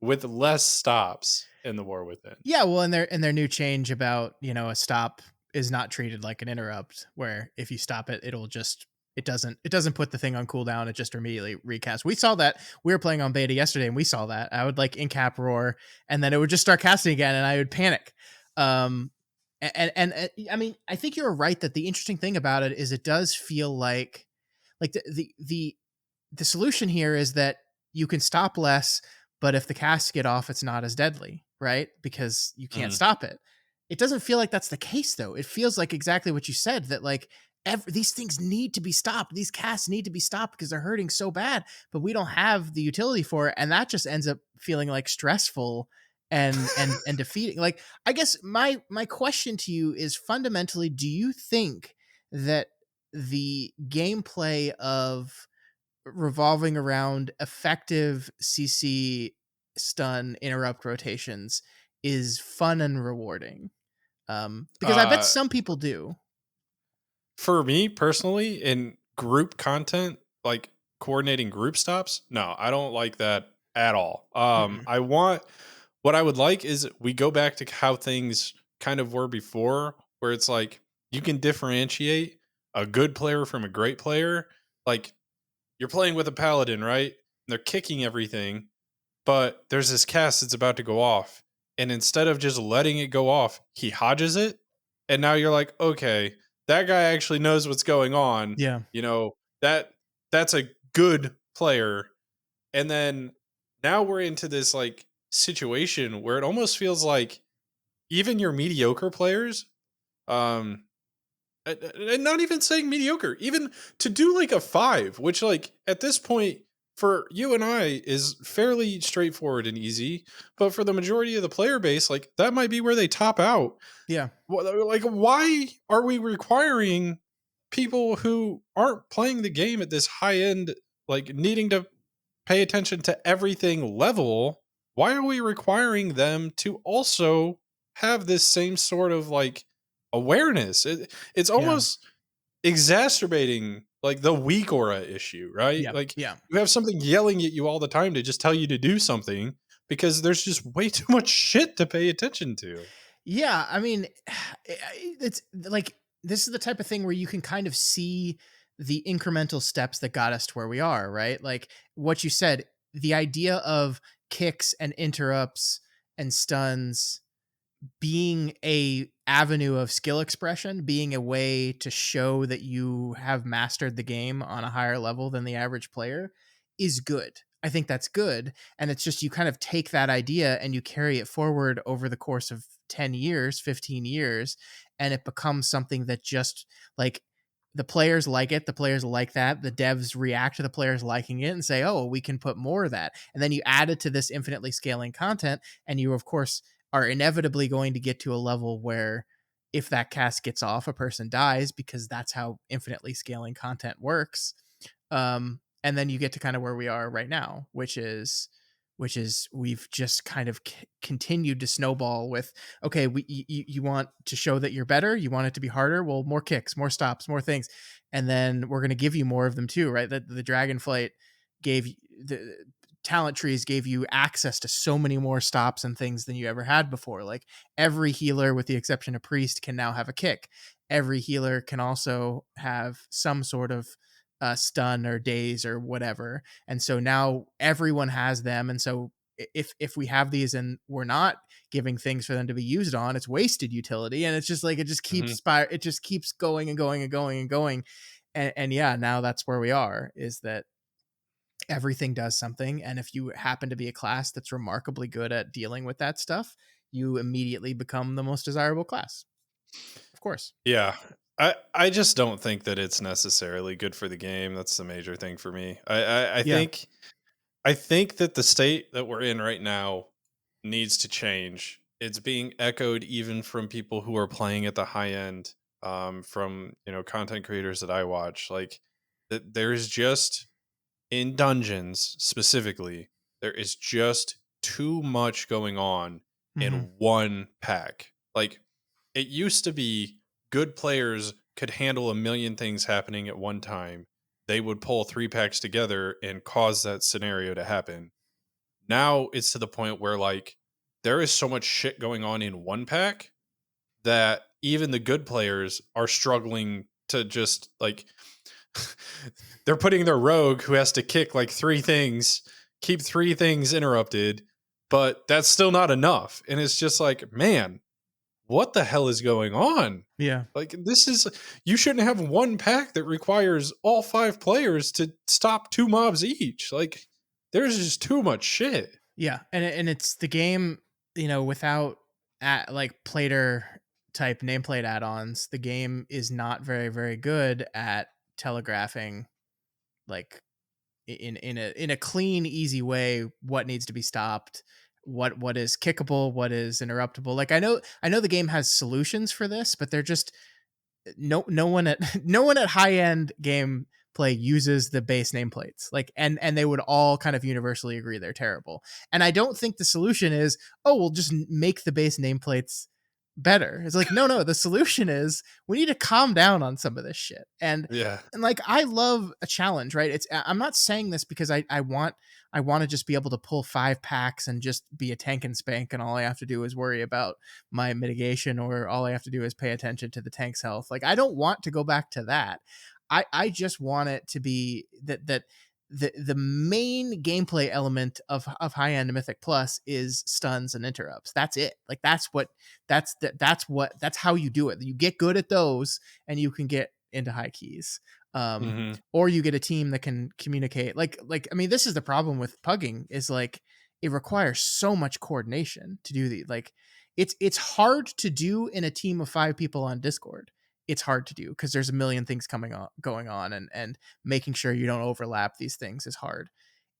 with less stops in the War Within. Yeah, well, and their new change about, a stop is not treated like an interrupt, where if you stop it, it doesn't put the thing on cooldown, it just immediately recasts. We saw that. We were playing on beta yesterday and we saw that. I would like in cap roar and then it would just start casting again and I would panic. And I mean, I think you're right that the interesting thing about it is it does feel like the solution here is that you can stop less, but if the casts get off, it's not as deadly, right? Because you can't Mhm, stop it. It doesn't feel like that's the case, though. It feels like exactly what you said that, like, these things need to be stopped. These casts need to be stopped because they're hurting so bad, but we don't have the utility for it. And that just ends up feeling like stressful and defeating. Like, I guess my question to you is fundamentally, do you think that the gameplay of revolving around effective CC stun interrupt rotations is fun and rewarding. Because I bet Uh, some people do. for me personally, in group content, like coordinating group stops, no, I don't like that at all. Mm-mm. I want what I would like is we go back to how things kind of were before, where it's like you can differentiate a good player from a great player. Like you're playing with a paladin, right? They're kicking everything, but there's this cast that's about to go off. And instead of just letting it go off, he hodges it. And now you're like, okay, that guy actually knows what's going on. Yeah. You know, that that's a good player. And then now we're into this like situation where it almost feels like even your mediocre players, um, and not even saying mediocre, even to do like a five, which like at this point for you and I is fairly straightforward and easy, but for the majority of the player base, like that might be where they top out. Yeah. Like, why are we requiring people who aren't playing the game at this high end, like needing to pay attention to everything level? Why are we requiring them to also have this same sort of like awareness? It's Yeah. almost exacerbating like the weak aura issue, right? Yeah. Like Yeah. you have something yelling at you all the time to just tell you to do something because there's just way too much shit to pay attention to. Yeah, I mean, it's like this is the type of thing where you can kind of see the incremental steps that got us to where we are, right? Like what you said, the idea of kicks and interrupts and stuns being a avenue of skill expression, being a way to show that you have mastered the game on a higher level than the average player is good. I think that's good. And it's just you kind of take that idea and you carry it forward over the course of 10 years, 15 years, and it becomes something that just like the players like it, the players like that, the devs react to the players liking it and say, oh, we can put more of that. And then you add it to this infinitely scaling content, and you, of course, are inevitably going to get to a level where if that cast gets off, a person dies because that's how infinitely scaling content works. And then you get to kind of where we are right now, which is we've just kind of continued to snowball with okay, you want to show that you're better, you want it to be harder, well, more kicks, more stops, more things, and then we're going to give you more of them too, right? That the Dragonflight gave the talent trees gave you access to so many more stops and things than you ever had before. Like every healer, with the exception of priest, can now have a kick. Every healer can also have some sort of stun or daze or whatever, and so now everyone has them. And so if we have these and we're not giving things for them to be used on, it's wasted utility, and it's just like Mhm. it just keeps going and going and going and going. And yeah, now that's where we are, is that everything does something, and if you happen to be a class that's remarkably good at dealing with that stuff, you immediately become the most desirable class, of course. Yeah. I just don't think that it's necessarily good for the game. That's the major thing for me. Yeah. I think that the state that we're in right now needs to change. It's being echoed even from people who are playing at the high end, from content creators that I watch. Like that, there's just in dungeons specifically, there is just too much going on Hmm. in one pack. Like it used to be good players could handle a million things happening at one time. They would pull three packs together and cause that scenario to happen. Now it's to the point where like there is so much shit going on in one pack that even the good players are struggling to just like they're putting their rogue who has to kick like three things, keep three things interrupted, but that's still not enough. And it's just like, man, what the hell is going on? Yeah. Like this is you shouldn't have one pack that requires all five players to stop two mobs each. Like there's just too much shit. Yeah, and it's the game, without like plater type nameplate add-ons, the game is not very very good at telegraphing, like in a clean easy way, what needs to be stopped, what is kickable, what is interruptible. Like I know the game has solutions for this, but they're just no one at no one at high end game play uses the base nameplates. Like, and they would all kind of universally agree they're terrible. And I don't think the solution is, oh, we'll just make the base nameplates better. It's like, no, no, the solution is we need to calm down on some of this shit. Yeah. And like, I love a challenge, right? I'm not saying this because I want to just be able to pull 5 packs and just be a tank and spank, and all I have to do is worry about my mitigation, or all I have to do is pay attention to the tank's health. Like, I don't want to go back to that. I just want it to be that the main gameplay element of high end Mythic Plus is stuns and interrupts. That's it. Like, that's how you do it. You get good at those, and you can get into high keys. Hmm. Or you get a team that can communicate. Like I mean, this is the problem with pugging, is like it requires so much coordination to do the like it's hard to do in a team of 5 people on Discord. It's hard to do because there's a million things going on, and making sure you don't overlap these things is hard.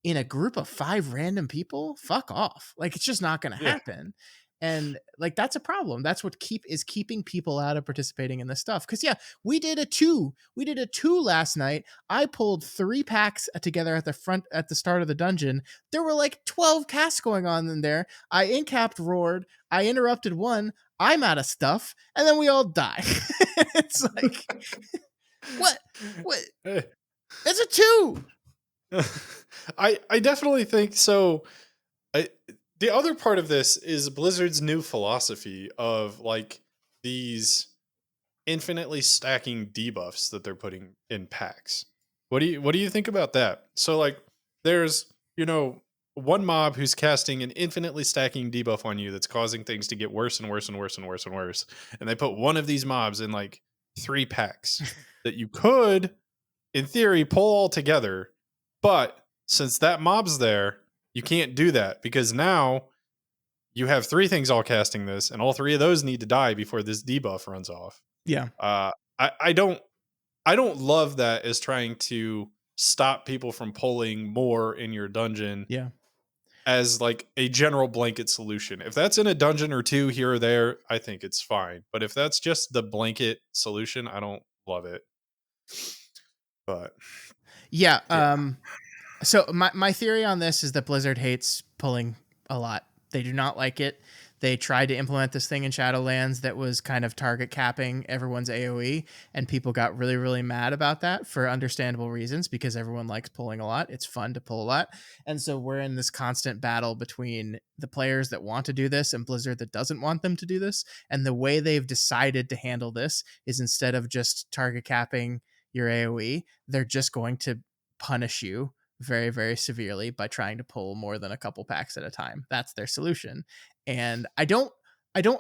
In a group of 5 random people, fuck off. Like, it's just not going to Yeah. happen. And like, that's a problem. That's what keeping people out of participating in this stuff. Cause yeah, we did a two last night. I pulled 3 packs together at the start of the dungeon. There were like 12 casts going on in there. I incapped roared. I interrupted one. I'm out of stuff. And then we all die. It's like, what? Eh, That's a 2. I definitely think so. I, the other part of this is Blizzard's new philosophy of like these infinitely stacking debuffs that they're putting in packs. What do you think about that? So like there's, one mob who's casting an infinitely stacking debuff on you that's causing things to get worse and worse and worse and worse and worse. And they put one of these mobs in like 3 packs that you could in theory pull all together, but since that mob's there, you can't do that because now you have 3 things all casting this, and all 3 of those need to die before this debuff runs off. Yeah. Uh, I don't love that as trying to stop people from pulling more in your dungeon Yeah. as like a general blanket solution. If that's in a dungeon or 2 here or there, I think it's fine. But if that's just the blanket solution, I don't love it. But Yeah. yeah, So my theory on this is that Blizzard hates pulling a lot. They do not like it. They tried to implement this thing in Shadowlands that was kind of target capping everyone's AoE, and people got really, really mad about that for understandable reasons, because everyone likes pulling a lot. It's fun to pull a lot. And so we're in this constant battle between the players that want to do this and Blizzard that doesn't want them to do this. And the way they've decided to handle this is, instead of just target capping your AoE, they're just going to punish you very, very severely by trying to pull more than a couple packs at a time. That's their solution. And I don't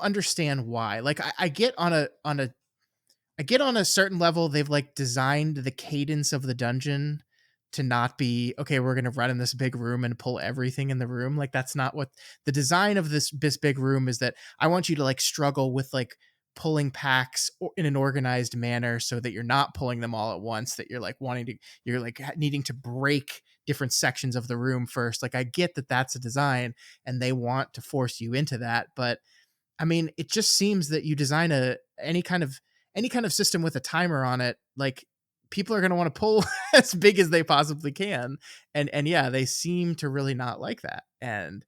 understand why. Like, I get I get on a certain level, they've like designed the cadence of the dungeon to not be, okay, we're going to run in this big room and pull everything in the room. Like, that's not what the design of this big room is. That I want you to like struggle with like pulling packs in an organized manner, so that you're not pulling them all at once, that you're like you're like needing to break different sections of the room first. Like, I get that that's a design and they want to force you into that, but I mean, it just seems that you design any kind of system with a timer on it, like, people are going to want to pull as big as they possibly can. And yeah, they seem to really not like that. And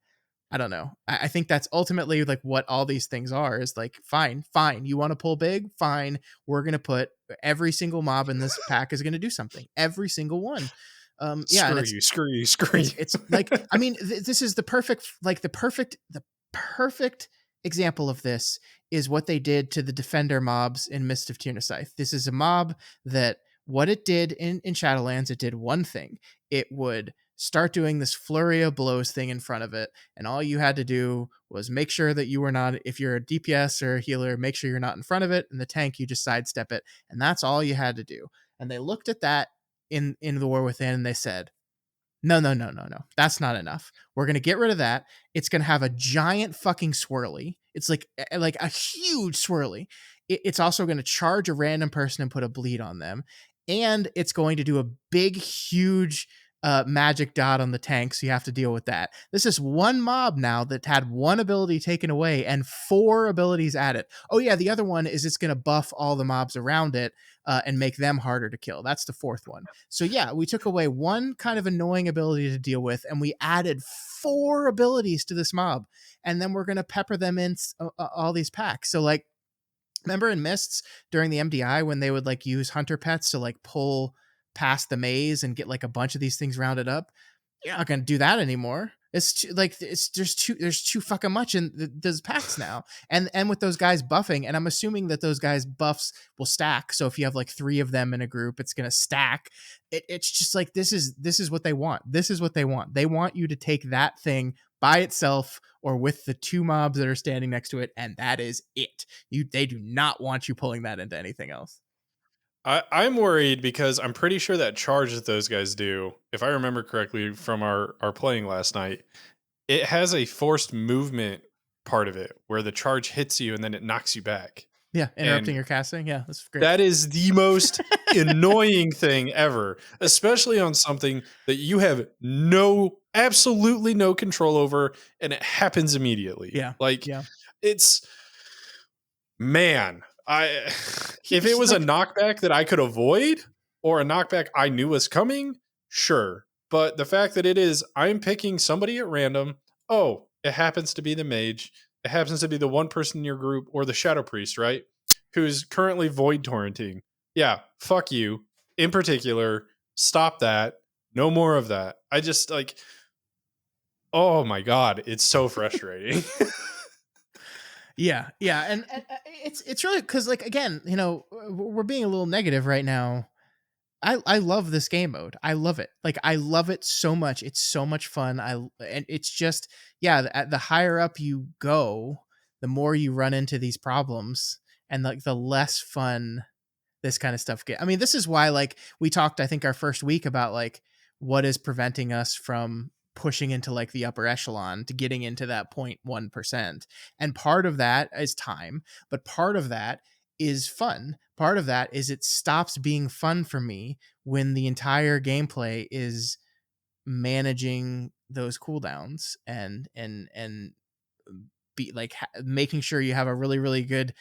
I don't know. I think that's ultimately like what all these things are, is like, fine, you want to pull big? Fine. We're going to put every single mob in this pack is going to do something. Every single one. Yeah. And screw you, screw you, screw you. it's like, I mean, this is the perfect example of this is what they did to the defender mobs in Mist of Tyrscythe. This is a mob that, what it did in Shadowlands, it did one thing. It would start doing this flurry of blows thing in front of it, and all you had to do was make sure that you were not, if you're a DPS or a healer, make sure you're not in front of it, and the tank, you just sidestep it, and that's all you had to do. And they looked at that in the War Within, and they said, no, no, no, no, no. That's not enough. We're gonna get rid of that. It's gonna have a giant fucking swirly. It's like a huge swirly. It's also gonna charge a random person and put a bleed on them, and it's going to do a big, huge magic dot on the tank, so you have to deal with that. This is one mob now that had one ability taken away and four abilities added. Oh yeah, the other one is it's going to buff all the mobs around it and make them harder to kill. That's the fourth one. So yeah, we took away one kind of annoying ability to deal with, and we added four abilities to this mob, and then we're going to pepper them in all these packs. So like, remember in Mists during the MDI when they would like use hunter pets to like pull past the maze and get like a bunch of these things rounded up? You're not going to do that anymore. It's too, like it's there's too fucking much in those packs now, and with those guys buffing, and I'm assuming that those guys buffs will stack. So if you have like three of them in a group, it's gonna stack. It's just like this is what they want. This is what they want. They want you to take that thing by itself or with the two mobs that are standing next to it, and that is it. They do not want you pulling that into anything else. I'm worried because I'm pretty sure that charge that those guys do, if I remember correctly from our playing last night, it has a forced movement part of it where the charge hits you and then it knocks you back. Yeah, interrupting And your casting. Yeah, that's great. that is the most annoying thing ever, especially on something that you have absolutely no control over and it happens immediately. Yeah, Like yeah. it's man, I if it Here's was a like knockback that I could avoid or a knockback I knew was coming, sure. But the fact that it is I'm picking somebody at random, oh, it happens to be the mage, it happens to be the one person in your group or the shadow priest, right? Who's currently void torrenting. Yeah, fuck you. In particular, stop that. No more of that. I just like oh my god, it's so frustrating. yeah, yeah, and it's really because like again, we're being a little negative right now. I love this game mode. I love it. Like I love it so much. It's so much fun. And it's just yeah. The higher up you go, the more you run into these problems, and like the less fun this kind of stuff get. I mean, this is why like we talked I think our first week about like what is preventing us from pushing into like the upper echelon to getting into that 0.1%. And part of that is time, but part of that is fun. Part of that is it stops being fun for me when the entire gameplay is managing those cooldowns and be like making sure you have a really really good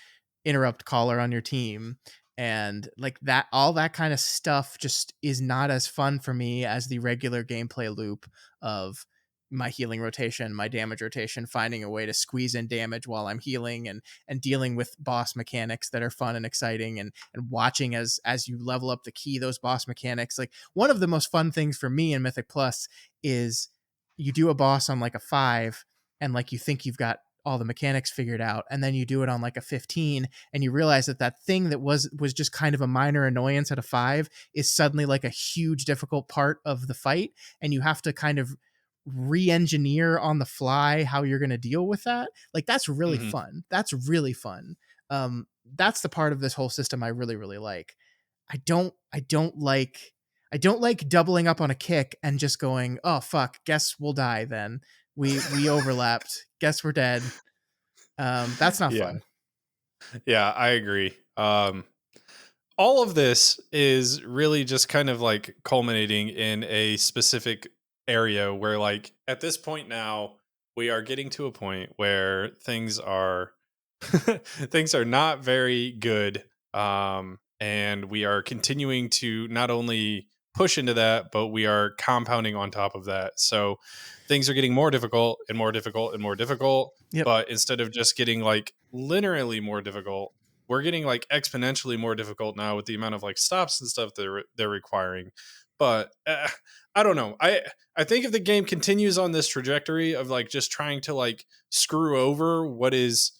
interrupt caller on your team, and like that all that kind of stuff just is not as fun for me as the regular gameplay loop of my healing rotation, my damage rotation, finding a way to squeeze in damage while I'm healing, and dealing with boss mechanics that are fun and exciting, and watching as you level up the key those boss mechanics. Like one of the most fun things for me in Mythic Plus is you do a boss on like a 5, and like you think you've got all the mechanics figured out, and then you do it on like a 15, and you realize that that thing that was just kind of a minor annoyance at a 5 is suddenly like a huge difficult part of the fight, and you have to kind of re-engineer on the fly how you're going to deal with that. Like that's really Mhm. fun. That's really fun. That's the part of this whole system I really really like. I don't like doubling up on a kick and just going, oh fuck, guess we'll die then. We overlapped. Guess we're dead. That's not Yeah. fun. Yeah, I agree. All of this is really just kind of like culminating in a specific area where, like, at this point now, we are getting to a point where things are things are not very good. And we are continuing to not only push into that, but we are compounding on top of that. So things are getting more difficult and more difficult and more difficult. Yep. But instead of just getting like linearly more difficult, we're getting like exponentially more difficult now with the amount of like stops and stuff they're requiring. But I don't know. I think if the game continues on this trajectory of like just trying to like screw over what is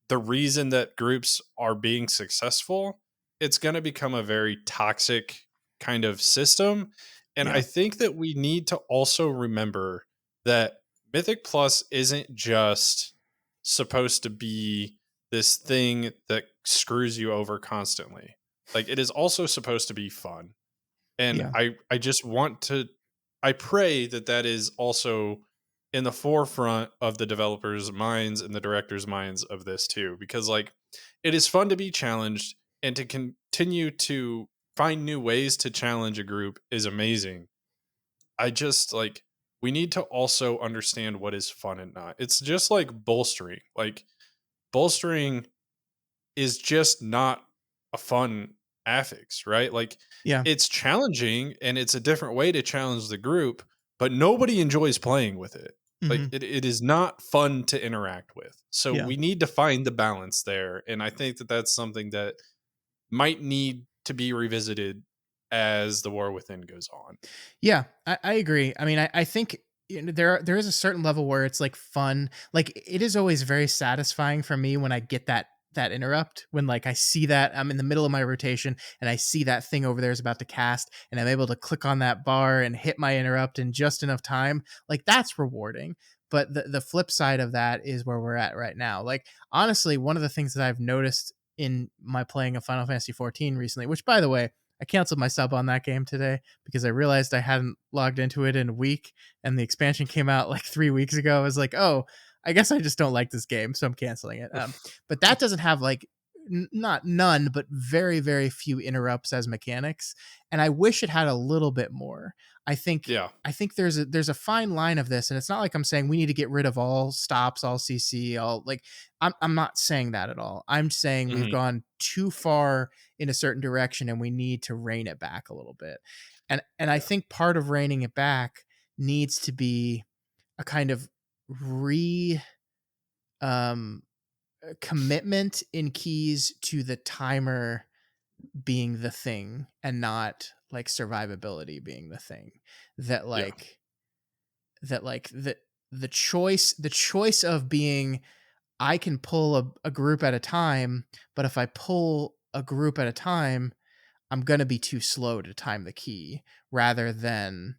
the reason that groups are being successful, it's going to become a very toxic kind of system. And I Yeah. think that we need to also remember that Mythic Plus isn't just supposed to be this thing that screws you over constantly. Like it is also supposed to be fun. And Yeah. I just want to I pray that that is also in the forefront of the developers' minds and the directors' minds of this too, because like it is fun to be challenged and to continue to find new ways to challenge a group is amazing. I just like we need to also understand what is fun and not. It's just like bolstering. Like bolstering is just not a fun affix, right? Like Yeah. it's challenging and it's a different way to challenge the group, but nobody enjoys playing with it. Like Hmm. it is not fun to interact with. So Yeah. we need to find the balance there. And I think that that's something that might need to be revisited as the war within goes on. Yeah, I agree. I mean, I think there is a certain level where it's like fun. Like it is always very satisfying for me when I get that interrupt, when like I see that I'm in the middle of my rotation and I see that thing over there is about to cast and I'm able to click on that bar and hit my interrupt in just enough time. Like that's rewarding. But the flip side of that is where we're at right now. Like honestly, one of the things that I've noticed in my playing of Final Fantasy 14 recently, which by the way, I canceled my sub on that game today because I realized I hadn't logged into it in a week and the expansion came out like 3 weeks ago. I was like, oh, I guess I just don't like this game, so I'm canceling it. But that doesn't have like not none, but very, very few interrupts as mechanics. And I wish it had a little bit more. I think Yeah. I think there's a fine line of this, and it's not like I'm saying we need to get rid of all stops, all CC, all like I'm not saying that at all. I'm saying we've Mhm. gone too far in a certain direction and we need to rein it back a little bit. And I Yeah. think part of reining it back needs to be a kind of re um commitment in keys to the timer being the thing and not like survivability being the thing that Yeah. like that like the choice of being I can pull a group at a time, but if I pull a group at a time I'm gonna be too slow to time the key rather than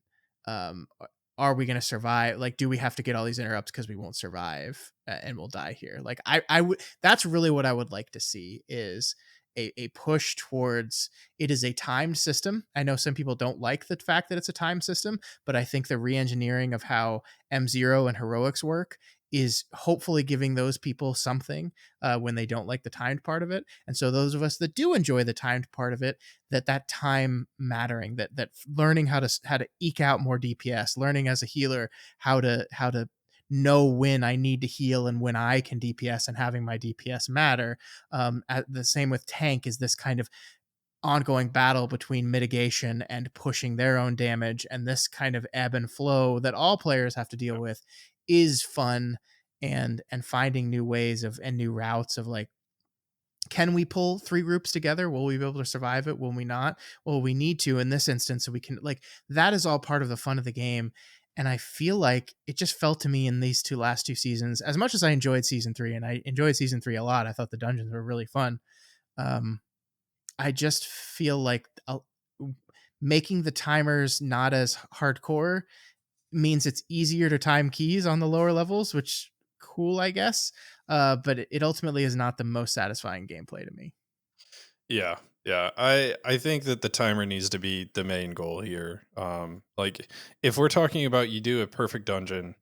are we gonna survive? Like, do we have to get all these interrupts because we won't survive and we'll die here? Like, I would that's really what I would like to see is a push towards it is a timed system. I know some people don't like the fact that it's a time system, but I think the re-engineering of how M0 and heroics work is hopefully giving those people something when they don't like the timed part of it. And so those of us that do enjoy the timed part of it, that time mattering, that learning how to eke out more DPS, learning as a healer how to know when I need to heal and when I can DPS and having my DPS matter. At the same with tank is this kind of ongoing battle between mitigation and pushing their own damage, and this kind of ebb and flow that all players have to deal with is fun, and finding new ways of and new routes of like can we pull three groups together? Will we be able to survive it? Will we not? Well, we need to in this instance so we can like that is all part of the fun of the game. And I feel like it just felt to me in these last two seasons, as much as I enjoyed season three, and I enjoyed season three a lot. I thought the dungeons were really fun. Um, I just feel like making the timers not as hardcore means it's easier to time keys on the lower levels, which cool, I guess. But it ultimately is not the most satisfying gameplay to me. Yeah. Yeah. I think that the timer needs to be the main goal here. Like if we're talking about you do a perfect dungeon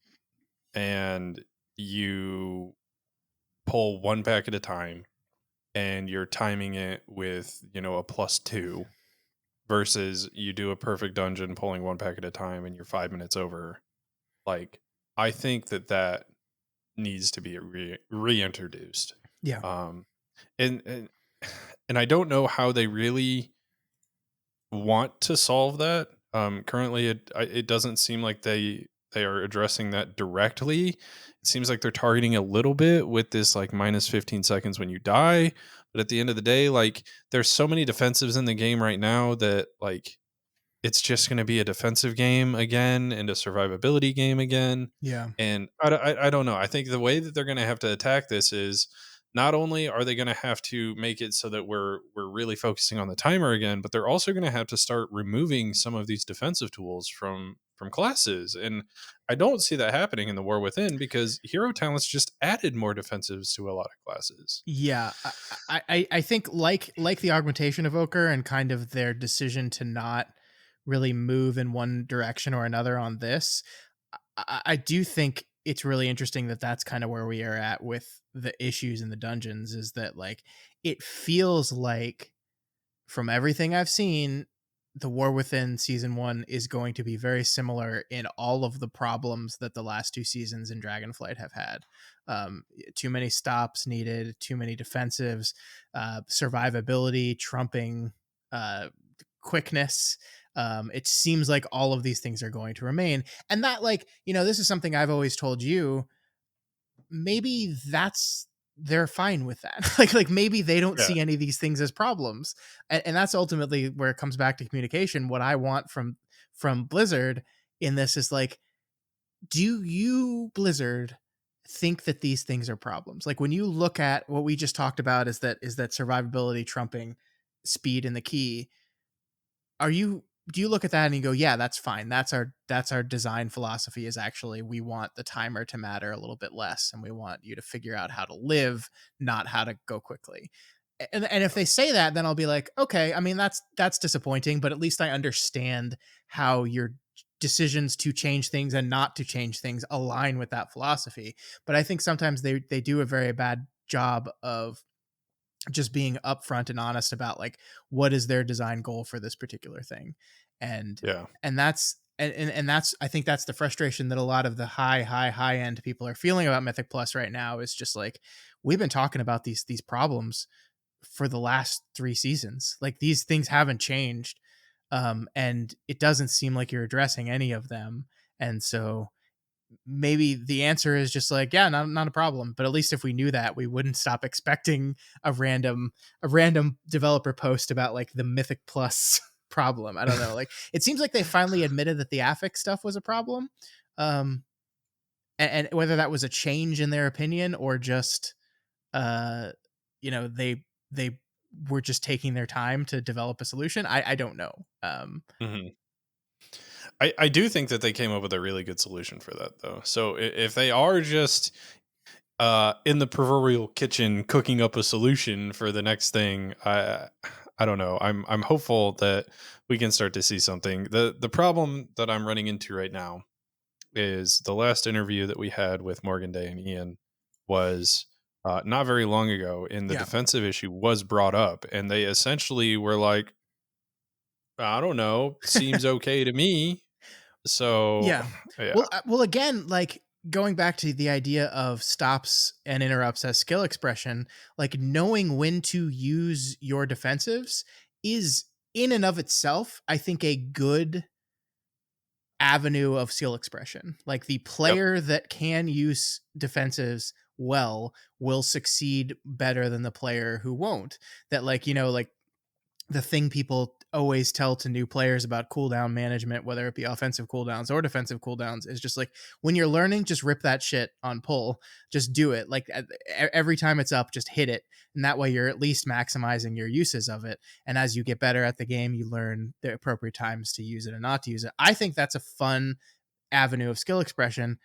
and you pull one pack at a time and you're timing it with, a +2 versus you do a perfect dungeon pulling one pack at a time and you're 5 minutes over. Like I think that that needs to be reintroduced. Yeah. Um and and I don't know how they really want to solve that. Currently, it doesn't seem like they are addressing that directly. It seems like they're targeting a little bit with this like minus 15 seconds when you die. But at the end of the day, like there's so many defensives in the game right now that like it's just going to be a defensive game again and a survivability game again. Yeah. And I don't know. I think the way that they're going to have to attack this is not only are they going to have to make it so that we're really focusing on the timer again, but they're also going to have to start removing some of these defensive tools from classes. And I don't see that happening in the War Within because hero talents just added more defensives to a lot of classes. Yeah, I think like the augmentation evoker and kind of their decision to not really move in one direction or another on this. I do think it's really interesting that that's kind of where we are at with the issues in the dungeons. Is that like it feels like from everything I've seen the War Within season 1 is going to be very similar in all of the problems that the last 2 seasons in Dragonflight have had. Too many stops needed, too many defensives, survivability trumping uh, quickness. It seems like all of these things are going to remain. And that, like, this is something I've always told you. Maybe that's they're fine with that. Like maybe they don't Yeah. see any of these things as problems. And that's ultimately where it comes back to communication. What I want from Blizzard in this is like, do you, Blizzard, think that these things are problems? Like when you look at what we just talked about, is that survivability trumping speed in the key, are you do you look at that and you go, yeah, that's fine, that's our design philosophy, is actually we want the timer to matter a little bit less, and we want you to figure out how to live, not how to go quickly. And if they say that, then I'll be like, okay, I mean, that's disappointing, but at least I understand how your decisions to change things and not to change things align with that philosophy. But I think sometimes they do a very bad job of just being upfront and honest about like what is their design goal for this particular thing. and Yeah. and that's, I think that's the frustration that a lot of the high end people are feeling about Mythic Plus right now, is just like, we've been talking about these problems for the last 3 seasons. Like these things haven't changed, and it doesn't seem like you're addressing any of them. And so maybe the answer is just like, yeah, not a problem. But at least if we knew that, we wouldn't stop expecting a random developer post about like the Mythic Plus problem. I don't know. Like it seems like they finally admitted that the affix stuff was a problem. Um and whether that was a change in their opinion or just uh they were just taking their time to develop a solution. I don't know. Mhm. I do think that they came up with a really good solution for that, though. So if they are just in the proverbial kitchen cooking up a solution for the next thing, I don't know. I'm hopeful that we can start to see something. The problem that I'm running into right now is the last interview that we had with Morgan Day and Ian was not very long ago, and the Yeah. defensive issue was brought up, and they essentially were like, I don't know, seems okay to me. So Yeah. yeah. Well, again, like going back to the idea of stops and interrupts as skill expression, like knowing when to use your defensives is in and of itself, I think, a good avenue of skill expression. Like the Yep. player that can use defensives well will succeed better than the player who won't. That, like, like the thing people always tell to new players about cooldown management, whether it be offensive cooldowns or defensive cooldowns, is just like, when you're learning, just rip that shit on pull. Just do it. Like every time it's up, just hit it. And that way you're at least maximizing your uses of it. And as you get better at the game, you learn the appropriate times to use it and not to use it. I think that's a fun avenue of skill expression.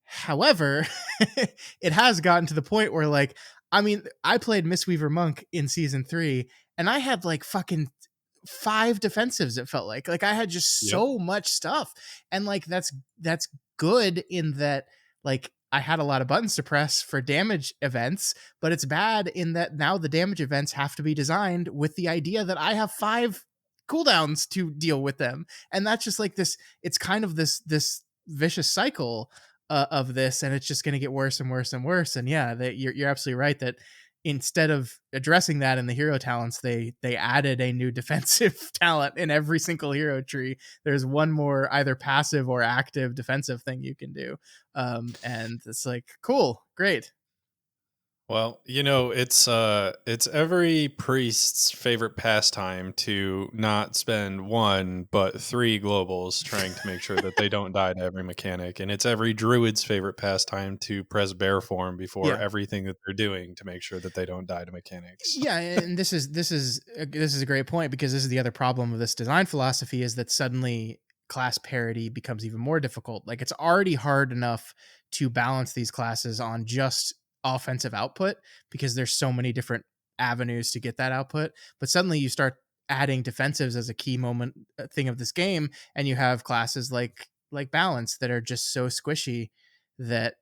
However, it has gotten to the point where, like, I mean, I played Mistweaver Monk in season 3, and I had like fucking 5 defensives. It felt like I had just Yep. so much stuff, and like that's good in that, like, I had a lot of buttons to press for damage events, but it's bad in that now the damage events have to be designed with the idea that I have 5 cooldowns to deal with them, and that's just like this. It's kind of this vicious cycle of this, and it's just going to get worse and worse and worse. And yeah, you're absolutely right that instead of addressing that in the hero talents, they added a new defensive talent in every single hero tree. There's one more either passive or active defensive thing you can do, and it's like, cool, great. Well, it's every priest's favorite pastime to not spend one but three globals trying to make sure that they don't die to every mechanic, and it's every druid's favorite pastime to press bear form before Yeah. everything that they're doing to make sure that they don't die to mechanics. Yeah, and this is a great point, because this is the other problem of this design philosophy, is that suddenly class parity becomes even more difficult. Like it's already hard enough to balance these classes on just offensive output, because there's so many different avenues to get that output, but suddenly you start adding defensives as a key moment thing of this game, and you have classes like balance that are just so squishy that,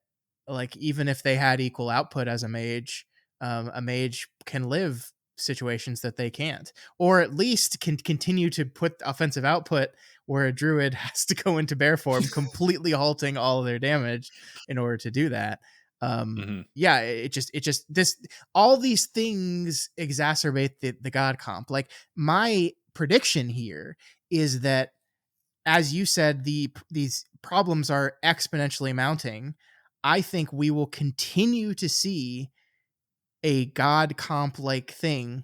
like, even if they had equal output as a mage can live situations that they can't, or at least can continue to put offensive output where a druid has to go into bear form, completely halting all of their damage in order to do that. Mhm. Yeah, it just this all these things exacerbate the god comp. Like, my prediction here is that, as you said, these problems are exponentially mounting. I think we will continue to see a god comp like thing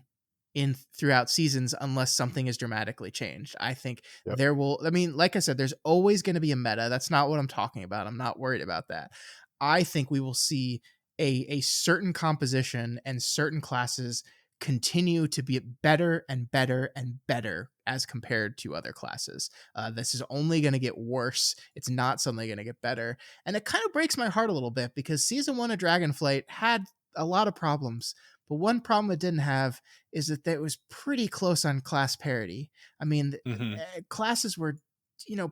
in throughout seasons unless something is dramatically changed. I think Yep. there will, I mean, like I said, there's always going to be a meta. That's not what I'm talking about. I'm not worried about that. I think we will see a certain composition and certain classes continue to be better and better and better as compared to other classes. This is only going to get worse. It's not suddenly going to get better. And it kind of breaks my heart a little bit because season one of Dragonflight had a lot of problems. But one problem it didn't have is that it was pretty close on class parity. I mean, Mhm. classes were,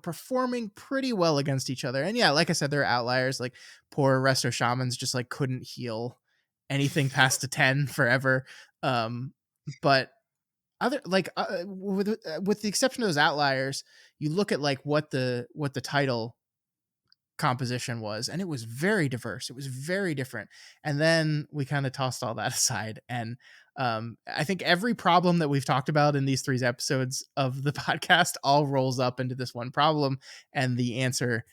performing pretty well against each other. And yeah, like I said, there are outliers. Like, poor resto shamans just like couldn't heal anything past a 10 forever. Um, but other, like, with the exception of those outliers, you look at like what the title composition was, and it was very diverse. It was very different. And then we kind of tossed all that aside, and I think every problem that we've talked about in these 3 episodes of the podcast all rolls up into this one problem, and the answer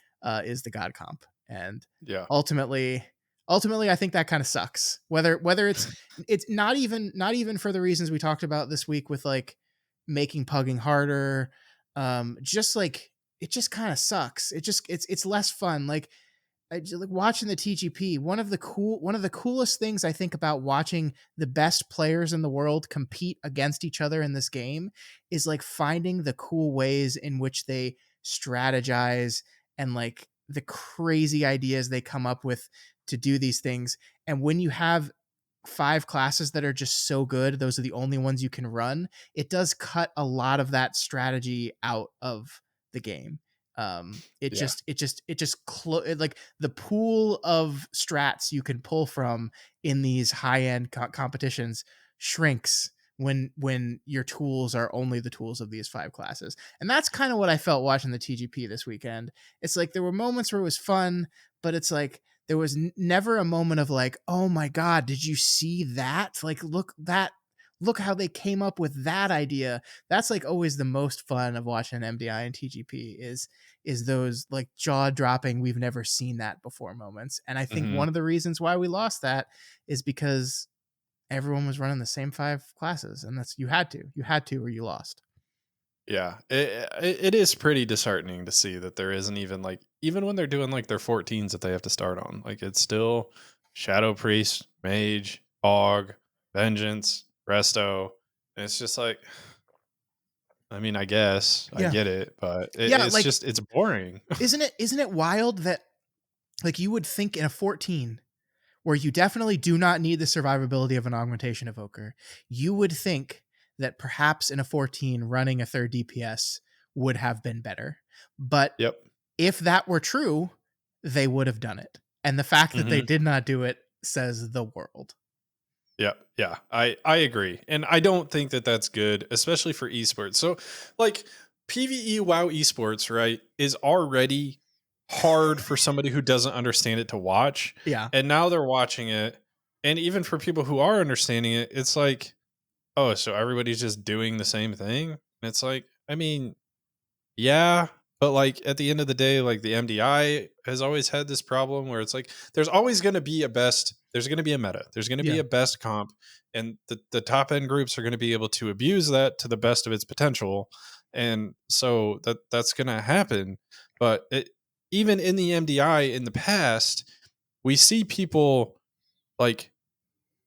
is the god comp. And Yeah. ultimately ultimately I think that kind of sucks, whether it's not even for the reasons we talked about this week with like making pugging harder. Just like, it just kind of sucks. It's less fun. Like, like watching the TGP. One of the coolest things I think about watching the best players in the world compete against each other in this game is like finding the cool ways in which they strategize, and like the crazy ideas they come up with to do these things. And when you have 5 classes that are just so good, those are the only ones you can run. It does cut a lot of that strategy out of the game. Yeah. Like, the pool of strats you can pull from in these high end competitions shrinks when your tools are only the tools of these 5 classes. And that's kind of what I felt watching the TGP this weekend. It's like there were moments where it was fun, but it's like there was never a moment of like, oh my god, did you see that? Like, look how they came up with that idea. That's like always the most fun of watching MDI and TGP is those like jaw dropping, we've never seen that before moments. And I think Mhm. one of the reasons why we lost that is because everyone was running the same 5 classes, and that's, you had to or you lost. Yeah, it is pretty disheartening to see that there isn't even like, even when they're doing like their 14s that they have to start on, like it's still Shadow Priest, Mage, Hog, Vengeance, Resto. And it's just like, I mean, I guess I Yeah. get it, but Yeah, it's like, just it's boring. isn't it wild that, like, you would think in a 14 where you definitely do not need the survivability of an augmentation evoker, you would think that perhaps in a 14 running a third DPS would have been better. But Yep. if that were true, they would have done it. And the fact that they Hmm. did not do it says the world. Yeah, yeah, I agree, and I don't think that that's good, especially for esports. So, like PVE WoW esports, right, is already hard for somebody who doesn't understand it to watch, Yeah. and now they're watching it, and even for people who are understanding it, it's like, oh, so everybody's just doing the same thing. And it's like, I mean, yeah, but, like, at the end of the day, like, the MDI has always had this problem where it's like, there's gonna be a meta, there's gonna be Yeah. a best comp, and the top end groups are gonna be able to abuse that to the best of its potential, and so that's gonna happen, but even in the MDI in the past, we see people, like,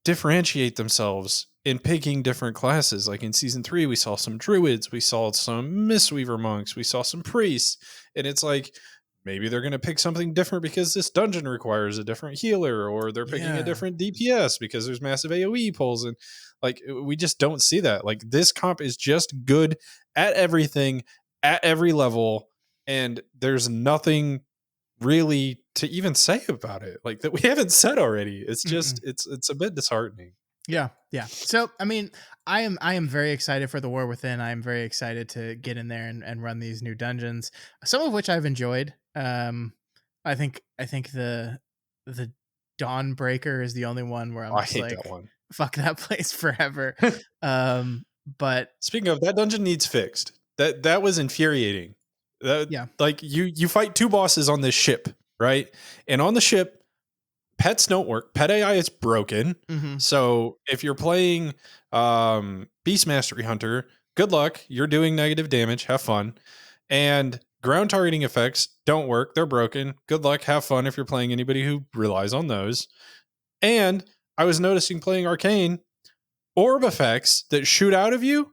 differentiate themselves in picking different classes. Like in season 3, we saw some druids, we saw some mistweaver monks, we saw some priests, and it's like maybe they're going to pick something different because this dungeon requires a different healer, or they're picking a Yeah. different DPS because there's massive AoE pulls, and like we just don't see that. Like this comp is just good at everything at every level, and there's nothing really to even say about it like that we haven't said already. It's just Mm-mm. it's a bit disheartening. Yeah, yeah. So, I mean, I am very excited for the War Within. I am very excited to get in there and run these new dungeons, some of which I've enjoyed. I think the Dawnbreaker is the only one where I'm I just hate that like, one. fuck that place forever. But Speaking of, that dungeon needs fixed. That was infuriating. That, yeah. like, you fight two bosses on this ship, right? And on the ship, pets don't work. Pet AI is broken. Hmm. So if you're playing Beast Mastery Hunter, good luck. You're doing negative damage. Have fun. And ground targeting effects don't work. They're broken. Good luck. Have fun if you're playing anybody who relies on those. And I was noticing playing Arcane, orb effects that shoot out of you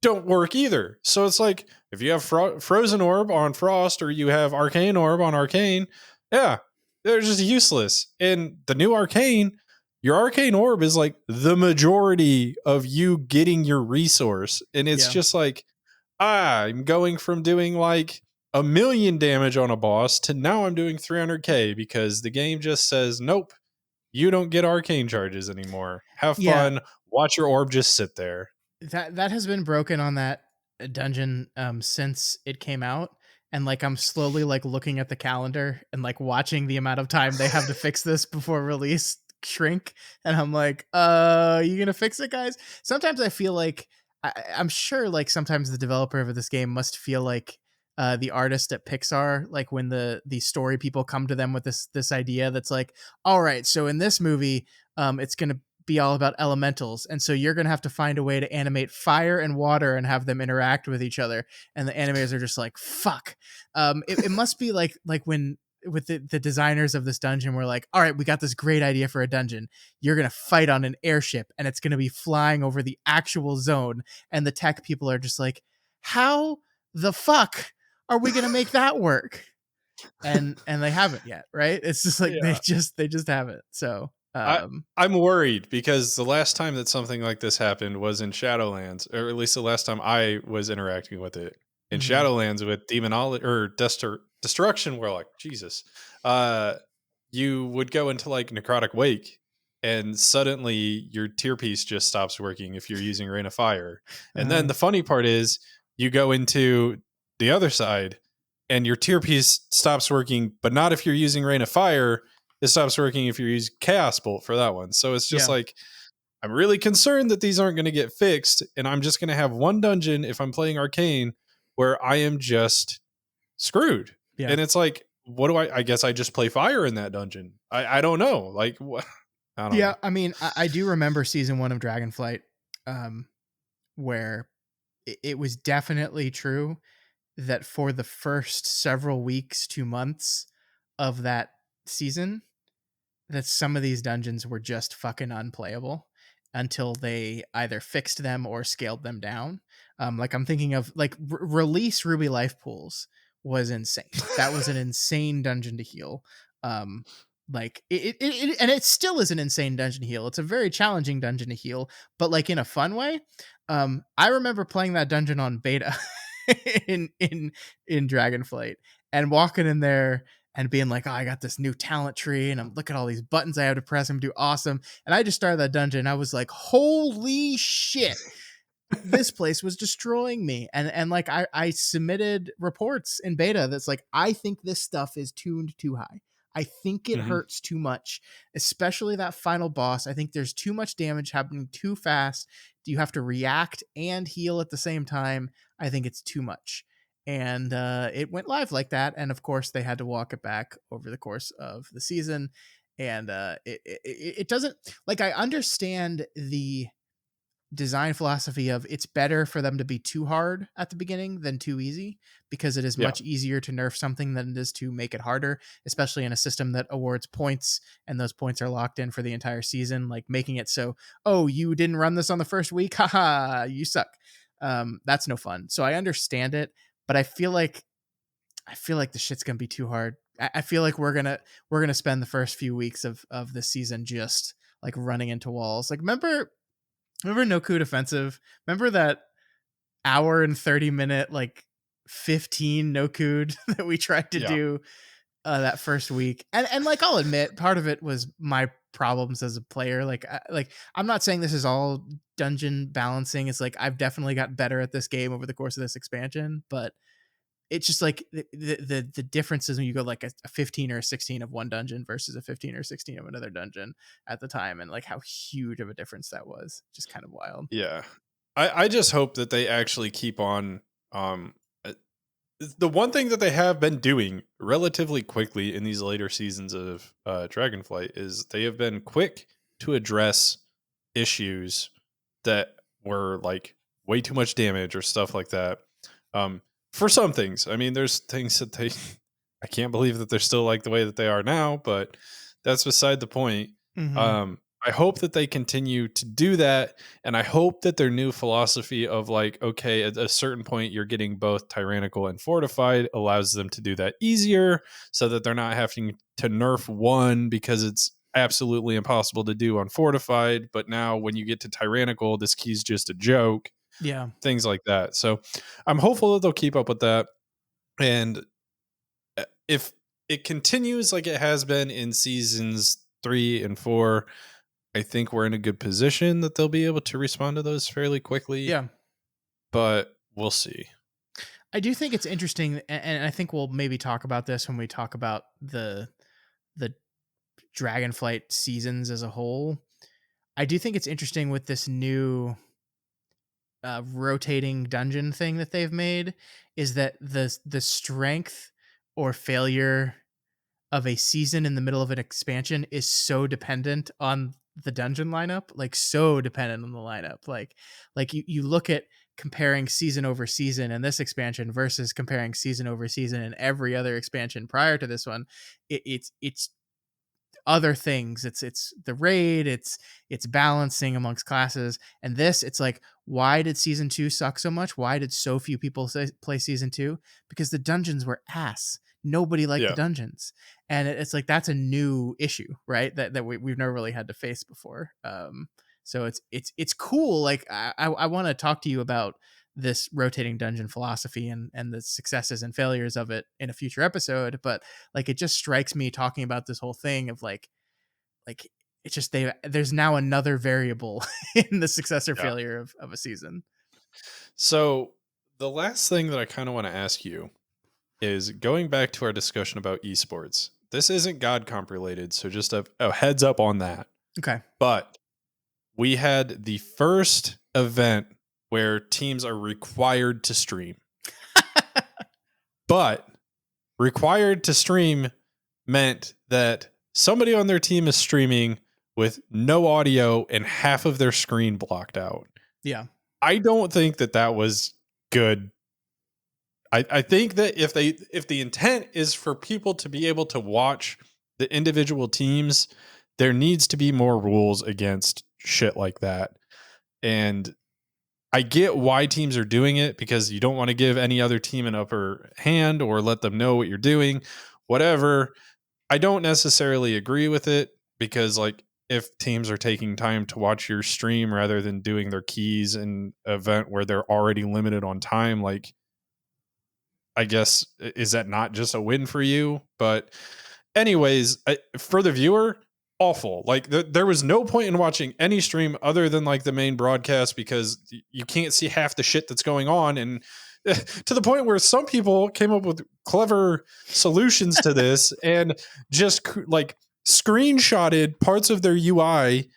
don't work either. So it's like, if you have frozen orb on frost or you have arcane orb on arcane, yeah, they're just useless. And the new arcane, your arcane orb is like the majority of you getting your resource. And it's Yeah. just like, I'm going from doing like a million damage on a boss to now I'm doing 300k because the game just says, nope, you don't get arcane charges anymore. Have Yeah. fun. Watch your orb just sit there. That has been broken on that dungeon since it came out, and like I'm slowly like looking at the calendar and like watching the amount of time they have to fix this before release shrink, and I'm like, you gonna fix it, guys? Sometimes I feel like I'm sure like sometimes the developer of this game must feel like the artist at Pixar, like when the story people come to them with this idea that's like, all right, so in this movie it's gonna be all about elementals, and so you're going to have to find a way to animate fire and water and have them interact with each other, and the animators are just like, fuck. It must be like when with the designers of this dungeon were like, all right, we got this great idea for a dungeon. You're going to fight on an airship and it's going to be flying over the actual zone, and the tech people are just like, how the fuck are we going to make that work? And they haven't yet, right? It's just like Yeah. they just haven't. So I I'm worried because the last time that something like this happened was in Shadowlands, or at least the last time I was interacting with it in mhm. Shadowlands with demonology or destruction. Where, like, Jesus, uh, you would go into like necrotic wake, and suddenly your tier piece just stops working if you're using Rain of Fire. And then uh, the funny part is you go into the other side, and your tier piece stops working, but not if you're using Rain of Fire. It stops working if you use Chaos Bolt for that one. So it's just yeah. like, I'm really concerned that these aren't going to get fixed, and I'm just going to have one dungeon if I'm playing Arcane where I am just screwed. Yeah. And it's like, what do I guess I just play fire in that dungeon. I don't know. Like, what? I don't Yeah, know. I mean, I do remember season 1 of Dragonflight, um, where it was definitely true that for the first several weeks to months of that season, that some of these dungeons were just fucking unplayable until they either fixed them or scaled them down. Like I'm thinking of like release Ruby Life Pools was insane. That was an insane dungeon to heal. Um, like and it still is an insane dungeon to heal. It's a very challenging dungeon to heal, but like in a fun way. I remember playing that dungeon on beta in in Dragonflight and walking in there and being like, oh, I got this new talent tree and I'm look at all these buttons I have to press. I'm do awesome. And I just started that dungeon. I was like, holy shit. This place was destroying me. And like I submitted reports in beta that's like, I think this stuff is tuned too high. I think it Mhm. hurts too much, especially that final boss. I think there's too much damage happening too fast. Do you have to react and heal at the same time? I think it's too much. And it went live like that. And of course, they had to walk it back over the course of the season. And it doesn't like I understand the design philosophy of it's better for them to be too hard at the beginning than too easy because it is Yeah. much easier to nerf something than it is to make it harder, especially in a system that awards points and those points are locked in for the entire season, like making it so, oh, you didn't run this on the first week, haha, you suck. That's no fun. So I understand it, but I feel like the shit's gonna be too hard. I feel like we're gonna spend the first few weeks of this season just like running into walls. Like remember No Coup Defensive? Remember that hour and 30-minute, like 15 No Coup that we tried to Yeah. do that first week? And like I'll admit, part of it was my problems as a player. Like I'm not saying this is all dungeon balancing. It's like I've definitely got better at this game over the course of this expansion, but it's just like the differences when you go like a 15 or a 16 of one dungeon versus a 15 or 16 of another dungeon at the time, and like how huge of a difference that was. Just kind of wild. Yeah. I just hope that they actually keep on uh, the one thing that they have been doing relatively quickly in these later seasons of Dragonflight is they have been quick to address issues that were like way too much damage or stuff like that. Um, for some things, I mean, there's things that they, I can't believe that they're still like the way that they are now, but that's beside the point. Hmm. I hope that they continue to do that. And I hope that their new philosophy of like, okay, at a certain point, you're getting both tyrannical and fortified allows them to do that easier so that they're not having to nerf one because it's absolutely impossible to do on fortified. But now when you get to tyrannical, this key's just a joke, Yeah. things like that. So I'm hopeful that they'll keep up with that. And if it continues like it has been in seasons 3 and 4, I think we're in a good position that they'll be able to respond to those fairly quickly, Yeah. but we'll see. I do think it's interesting, and I think we'll maybe talk about this when we talk about the Dragonflight seasons as a whole. I do think it's interesting with this new rotating dungeon thing that they've made, is that the strength or failure of a season in the middle of an expansion is so dependent on the dungeon lineup, like so dependent on the lineup. Like you look at comparing season over season in this expansion versus comparing season over season in every other expansion prior to this one. It's other things. It's the raid, it's balancing amongst classes. And this, it's like, why did season 2 suck so much? Why did so few people play season 2? Because the dungeons were ass. Nobody liked the Yeah. dungeons. And it's like that's a new issue, right? That we've never really had to face before. So it's cool. Like I want to talk to you about this rotating dungeon philosophy and the successes and failures of it in a future episode. But like it just strikes me talking about this whole thing of like it's just there's now another variable in the success or Yeah. failure of a season. So the last thing that I kind of want to ask you is going back to our discussion about esports. This isn't God comp related, so just a heads up on that. Okay. But we had the first event where teams are required to stream. But required to stream meant that somebody on their team is streaming with no audio and half of their screen blocked out. Yeah. I don't think that that was good. I think that if the intent is for people to be able to watch the individual teams, there needs to be more rules against shit like that. And I get why teams are doing it because you don't want to give any other team an upper hand or let them know what you're doing, whatever. I don't necessarily agree with it because, like, if teams are taking time to watch your stream rather than doing their keys in an event where they're already limited on time, like, I guess, is that not just a win for you? But anyways, for the viewer, awful. Like there was no point in watching any stream other than like the main broadcast because you can't see half the shit that's going on. And to the point where some people came up with clever solutions to this and just like screenshotted parts of their UI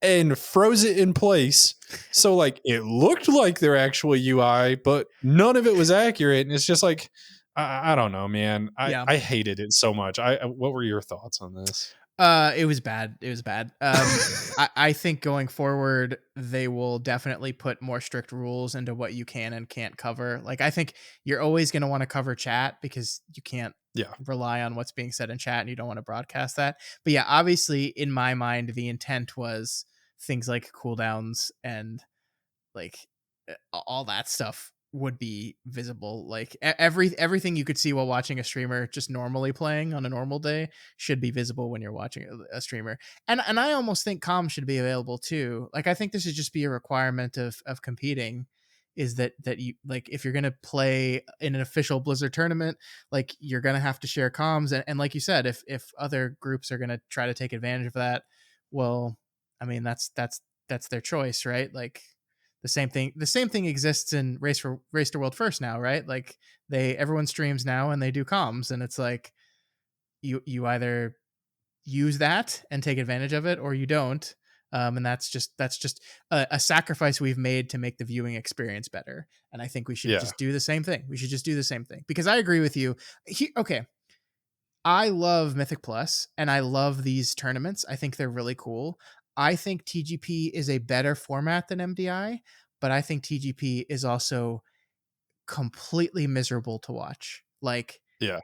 and froze it in place. So like it looked like their actual UI, but none of it was accurate. And it's just like, I don't know, man. Yeah. I hated it so much. What were your thoughts on this? It was bad. It was bad. I think going forward, they will definitely put more strict rules into what you can and can't cover. Like, I think you're always going to want to cover chat because you can't Yeah. rely on what's being said in chat and you don't want to broadcast that. But yeah, obviously, in my mind, the intent was things like cooldowns and like all that stuff would be visible. Like everything you could see while watching a streamer just normally playing on a normal day should be visible when you're watching a streamer. And I almost think comms should be available too. Like I think this should just be a requirement of competing, is that you, like, if you're gonna play in an official Blizzard tournament, like you're gonna have to share comms. And like you said, if other groups are gonna try to take advantage of that, Well, I mean, that's their choice, right? Like the same thing exists in Race to World First now, right? Like they everyone streams now and they do comms, and it's like you either use that and take advantage of it or you don't. And that's just a sacrifice we've made to make the viewing experience better. And I think we should Yeah. just do the same thing. We should just do the same thing because I agree with you. Okay, I love Mythic Plus and I love these tournaments. I think they're really cool. I think TGP is a better format than MDI, but I think TGP is also completely miserable to watch. Like Yeah.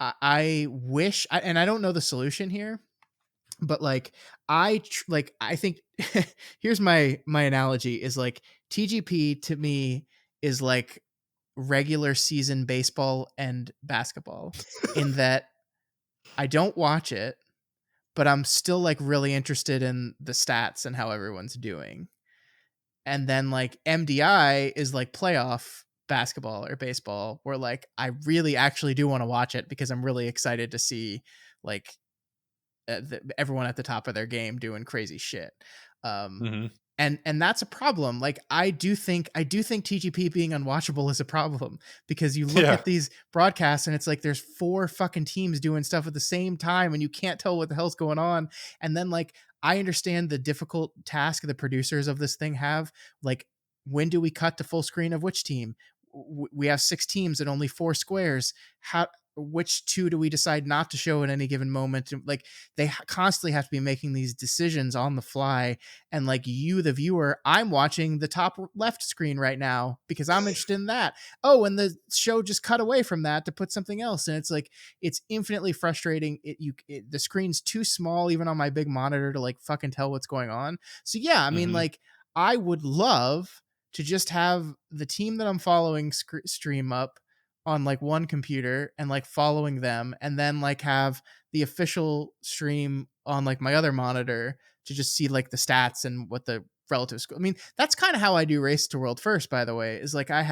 I wish, and I don't know the solution here, but like I think here's my analogy is like TGP to me is like regular season baseball and basketball in that I don't watch it, but I'm still like really interested in the stats and how everyone's doing. And then like MDI is like playoff basketball or baseball where like I really actually do want to watch it because I'm really excited to see like everyone at the top of their game doing crazy shit. Um, Hmm. and that's a problem. Like I do think TGP being unwatchable is a problem because you look Yeah. at these broadcasts and it's like there's four fucking teams doing stuff at the same time and you can't tell what the hell's going on. And then like I understand the difficult task the producers of this thing have. Like when do we cut to full screen of which team? We have six teams and only four squares. How which two do we decide not to show at any given moment? Like they constantly have to be making these decisions on the fly, and like you the viewer, I'm watching the top left screen right now because I'm interested in that. Oh, and the show just cut away from that to put something else, and it's like it's infinitely frustrating. The screen's too small even on my big monitor to like fucking tell what's going on. So yeah, I mean Hmm. like I would love to just have the team that I'm following stream up on like one computer and like following them, and then like have the official stream on like my other monitor to just see like the stats and what the relative score. I mean, that's kind of how I do Race to World First, by the way, is like I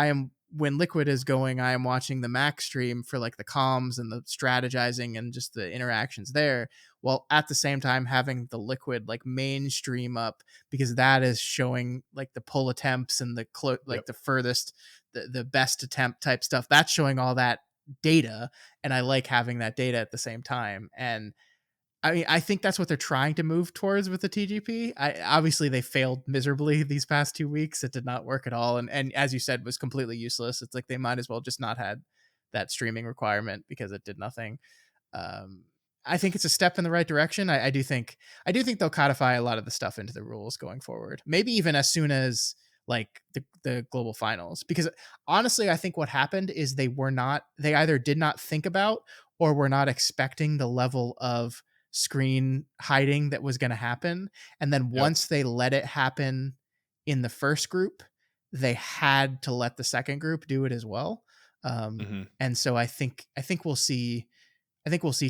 am when Liquid is going, I am watching the Mac stream for like the comms and the strategizing and just the interactions there, while at the same time having the Liquid like mainstream up because that is showing like the pull attempts and Yep. like the furthest the best attempt type stuff. That's showing all that data, and I like having that data at the same time. And I mean, I think that's what they're trying to move towards with the TGP. Obviously they failed miserably these past 2 weeks. It did not work at all, and as you said, was completely useless. It's like they might as well just not had that streaming requirement because it did nothing. Um, I think it's a step in the right direction. I do think they'll codify a lot of the stuff into the rules going forward. Maybe even as soon as like the global finals. Because honestly, I think what happened is they either did not think about or were not expecting the level of screen hiding that was going to happen. And then Yep. once they let it happen in the first group, they had to let the second group do it as well. Hmm. And so I think we'll see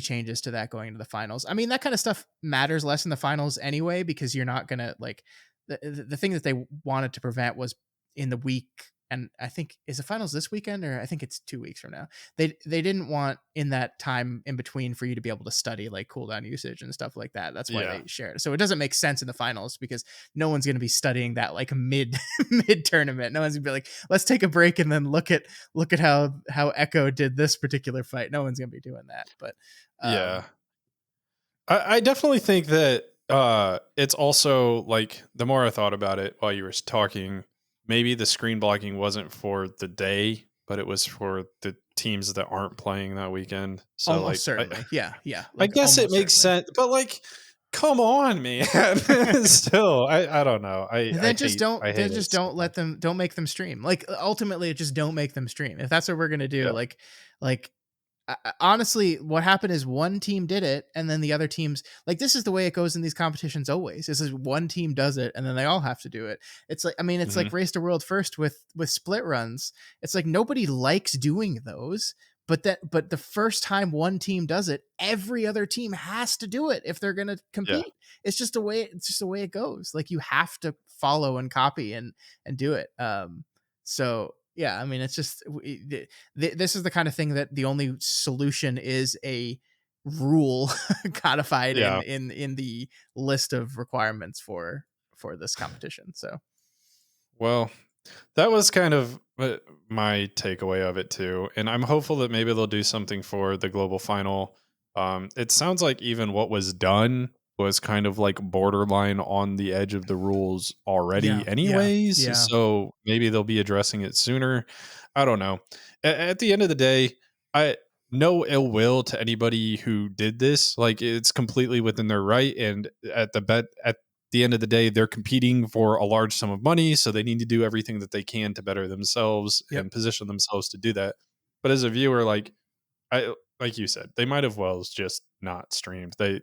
changes to that going into the finals. I mean, that kind of stuff matters less in the finals anyway because you're not gonna like the thing that they wanted to prevent was in the week. And I think is the finals this weekend or I think it's 2 weeks from now. They didn't want in that time in between for you to be able to study like cooldown usage and stuff like that. That's why Yeah. they shared. So it doesn't make sense in the finals because no one's going to be studying that like mid mid tournament. No one's gonna be like, let's take a break and then look at how Echo did this particular fight. No one's gonna be doing that. But Yeah. um I definitely think that it's also like the more I thought about it while you were talking, maybe the screen blocking wasn't for the day, but it was for the teams that aren't playing that weekend. So almost like certainly. Yeah, yeah. I Like guess it almost makes certainly. sense, but like come on, man. Still, I don't know. Then just don't I then hate it just so don't let much. them don't make them stream. Like ultimately just don't make them stream. If that's what we're gonna do, Yeah. like honestly, what happened is one team did it, and then the other teams like this is the way it goes in these competitions always. This is one team does it, and then they all have to do it. It's like I mean, it's like Hmm. Race to World First with split runs. It's like nobody likes doing those, but the first time one team does it, every other team has to do it if they're gonna Yeah. compete. It's just the way it goes. Like you have to follow and copy and do it. So yeah, I mean, it's just this is the kind of thing that the only solution is a rule codified Yeah. in the list of requirements for this competition. So Well, that was kind of my takeaway of it too, and I'm hopeful that maybe they'll do something for the global final. It sounds like even what was done was kind of like borderline on the edge of the rules yeah, already, yeah, anyways. yeah, So maybe they'll be addressing it sooner. I don't know. At the end of the day, I no ill will to anybody who did this. Like it's completely within their right, and at the end of the day, they're competing for a large sum of money, so they need to do everything that they can to better themselves yep, and position themselves to do that. But as a viewer, like you said, they might have well just not streamed. They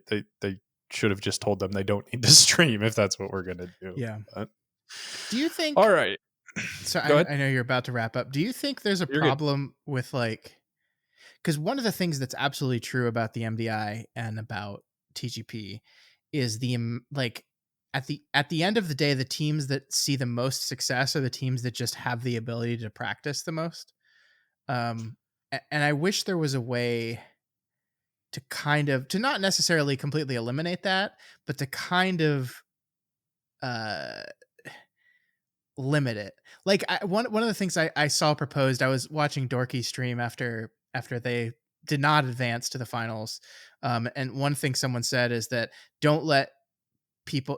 should have just told them they don't need to stream if that's what we're gonna do. yeah. But Do you all think? right, So go ahead. I know you're about to wrap up. Do you think there's a You're good. problem with like? Because one of the things that's absolutely true about the MDI and about TGP is like at the end of the day, the teams that see the most success are the teams that just have the ability to practice the most. And I wish there was a way to kind of to not necessarily completely eliminate that, but to kind of uh limit it. Like one of the things I saw proposed, I was watching Dorky stream after they did not advance to the finals. And one thing someone said is that don't let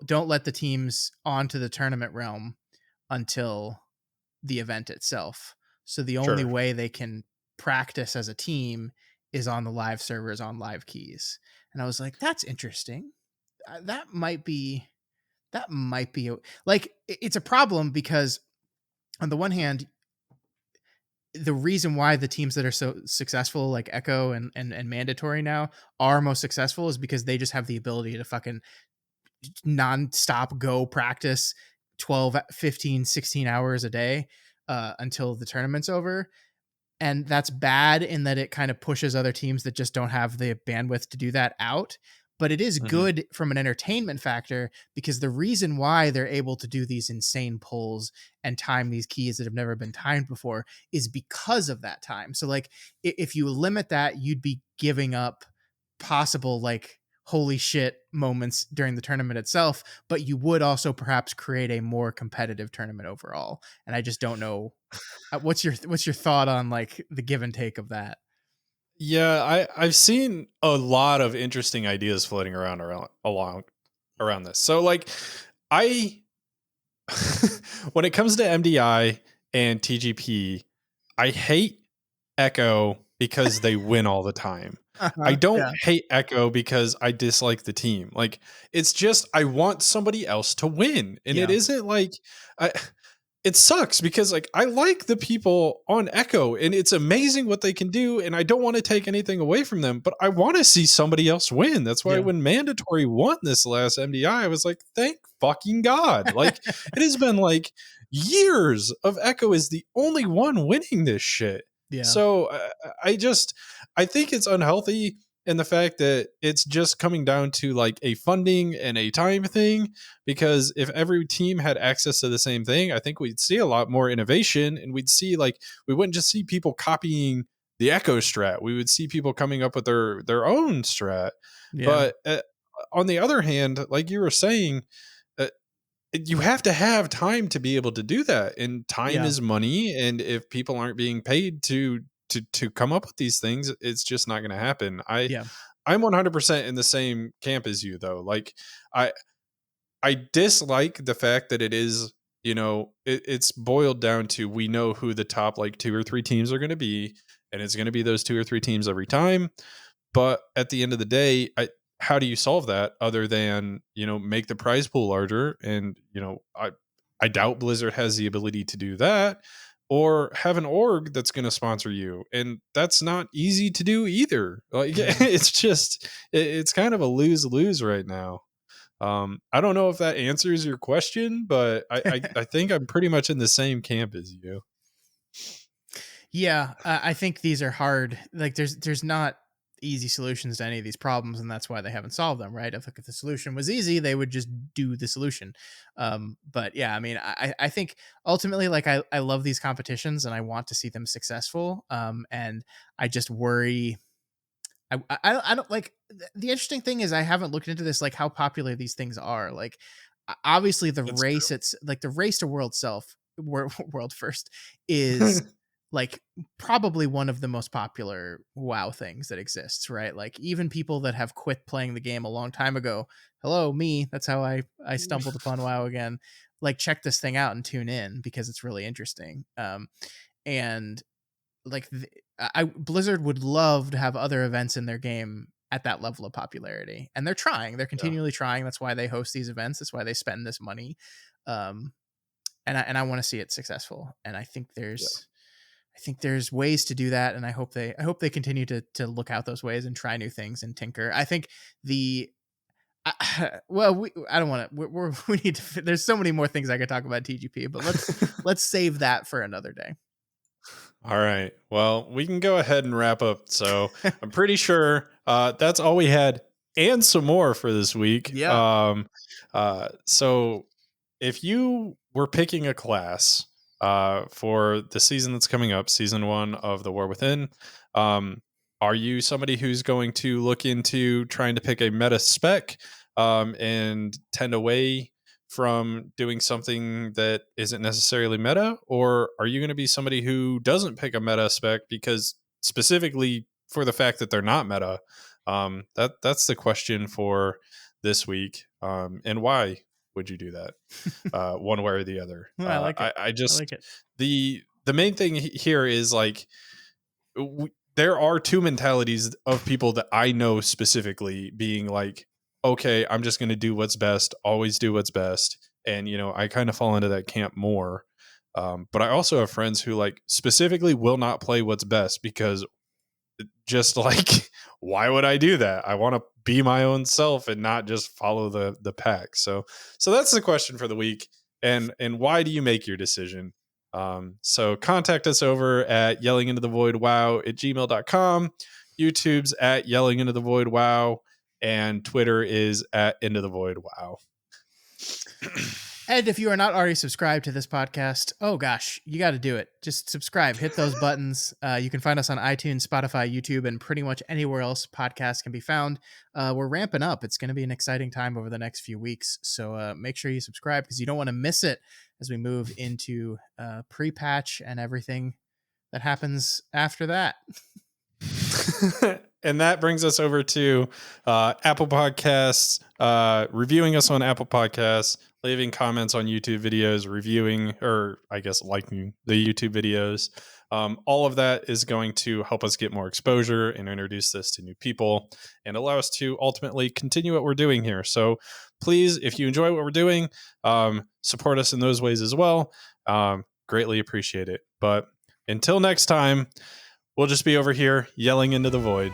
don't let the teams onto the tournament realm until the event itself. So the only Sure. way they can practice as a team is on the live servers on live keys. And I was like, that's interesting. That might be like it's a problem because on the one hand, the reason why the teams that are so successful, like Echo and Mandatory now, are most successful is because they just have the ability to fucking nonstop go practice 12, 15, 16 hours a day until the tournament's over. And that's bad in that it kind of pushes other teams that just don't have the bandwidth to do that out. But it is Mhm. good from an entertainment factor because the reason why they're able to do these insane pulls and time these keys that have never been timed before is because of that time. So, like, if you limit that, you'd be giving up possible, like, holy shit moments during the tournament itself, but you would also perhaps create a more competitive tournament overall. And I just don't know what's your thought on like the give and take of that? Yeah, I've seen a lot of interesting ideas floating around this. So like I when it comes to MDI and TGP, I hate Echo because they win all the time. I Uh-huh. don't Yeah. hate Echo because I dislike the team. Like it's just I want somebody else to win. And it Yeah. isn't like I it sucks because like I like the people on Echo and it's amazing what they can do and I don't want to take anything away from them, but I want to see somebody else win. That's why Yeah. when Mandatory won this last MDI, I was like, thank fucking God. Like it has been like years of Echo is the only one winning this shit. Yeah. So I think it's unhealthy in the fact that it's just coming down to like a funding and a time thing because if every team had access to the same thing, I think we'd see a lot more innovation and we'd see like we wouldn't just see people copying the Echo strat. We would see people coming up with their own strat. Yeah. But on the other hand, like you were saying, uh, you have to have time to be able to do that, and time Yeah. is money. And if people aren't being paid to come up with these things, it's just not going to happen. Yeah. I'm 100% in the same camp as you though. Like I I dislike the fact that it is, it's boiled down to we know who the top like two or three teams are going to be, and it's going to be those two or three teams every time. But at the end of the day, how do you solve that other than make the prize pool larger? And I doubt Blizzard has the ability to do that, or have an org that's going to sponsor you, and that's not easy to do either. Like Yeah. it's kind of a lose lose right now. I don't know if that answers your question, but I think I'm pretty much in the same camp as you. Yeah. I think these are hard. Like there's not easy solutions to any of these problems, and that's why they haven't solved them, right? If the solution was easy, they would just do the solution. But yeah, I mean, I think ultimately, like I love these competitions and I want to see them successful. And I just worry I don't like the interesting thing is I haven't looked into this, like how popular these things are. Like obviously the That's race, it's like the race to world self, world first is true. like probably one of the most popular WoW things that exists, right? Like even people that have quit playing the game a long time ago, hello me, that's how I stumbled upon WoW again. Like check this thing out and tune in because it's really interesting. And like Blizzard would love to have other events in their game at that level of popularity, and they're trying. They're Yeah. continually trying. That's why they host these events. That's why they spend this money. Um, and I want to see it successful. And Yeah. I think there's ways to do that, and I hope they continue to look out those ways and try new things and tinker. I think the well, I don't want to. We need to. There's so many more things I could talk about TGP, but let's save that for another day. All right. Well, we can go ahead and wrap up. So I'm pretty sure that's all we had and some more for this week. Yeah. So if you were picking a class for the season that's coming up, season 1 of The War Within, um, are you somebody who's going to look into trying to pick a meta spec and tend away from doing something that isn't necessarily meta, or are you going to be somebody who doesn't pick a meta spec because specifically for the fact that they're not meta? That's the question for this week. And why would you do that? One way or the other. Well, I like it. I I like just it. the main thing here is like there are two mentalities of people that I know specifically being like, okay, I'm just going to do what's best, always do what's best. And, I kind of fall into that camp more. But I also have friends who like specifically will not play what's best because just like, why would I do that? I want to be my own self and not just follow the pack. So that's the question for the week. And why do you make your decision? So contact us over at yellingintothevoidwow@gmail.com. YouTube's at yelling into the void wow, and Twitter is at into the void wow. And if you are not already subscribed to this podcast, oh gosh, you got to do it. Just subscribe, hit those buttons. You can find us on iTunes, Spotify, YouTube, and pretty much anywhere else podcasts can be found. We're ramping up. It's going to be an exciting time over the next few weeks. So make sure you subscribe because you don't want to miss it as we move into pre-patch and everything that happens after that. And that brings us over to Apple Podcasts, reviewing us on Apple Podcasts, leaving comments on YouTube videos, reviewing, or I guess liking the YouTube videos. All of that is going to help us get more exposure and introduce this to new people and allow us to ultimately continue what we're doing here. So please, if you enjoy what we're doing, support us in those ways as well. Greatly appreciate it. But until next time, we'll just be over here yelling into the void.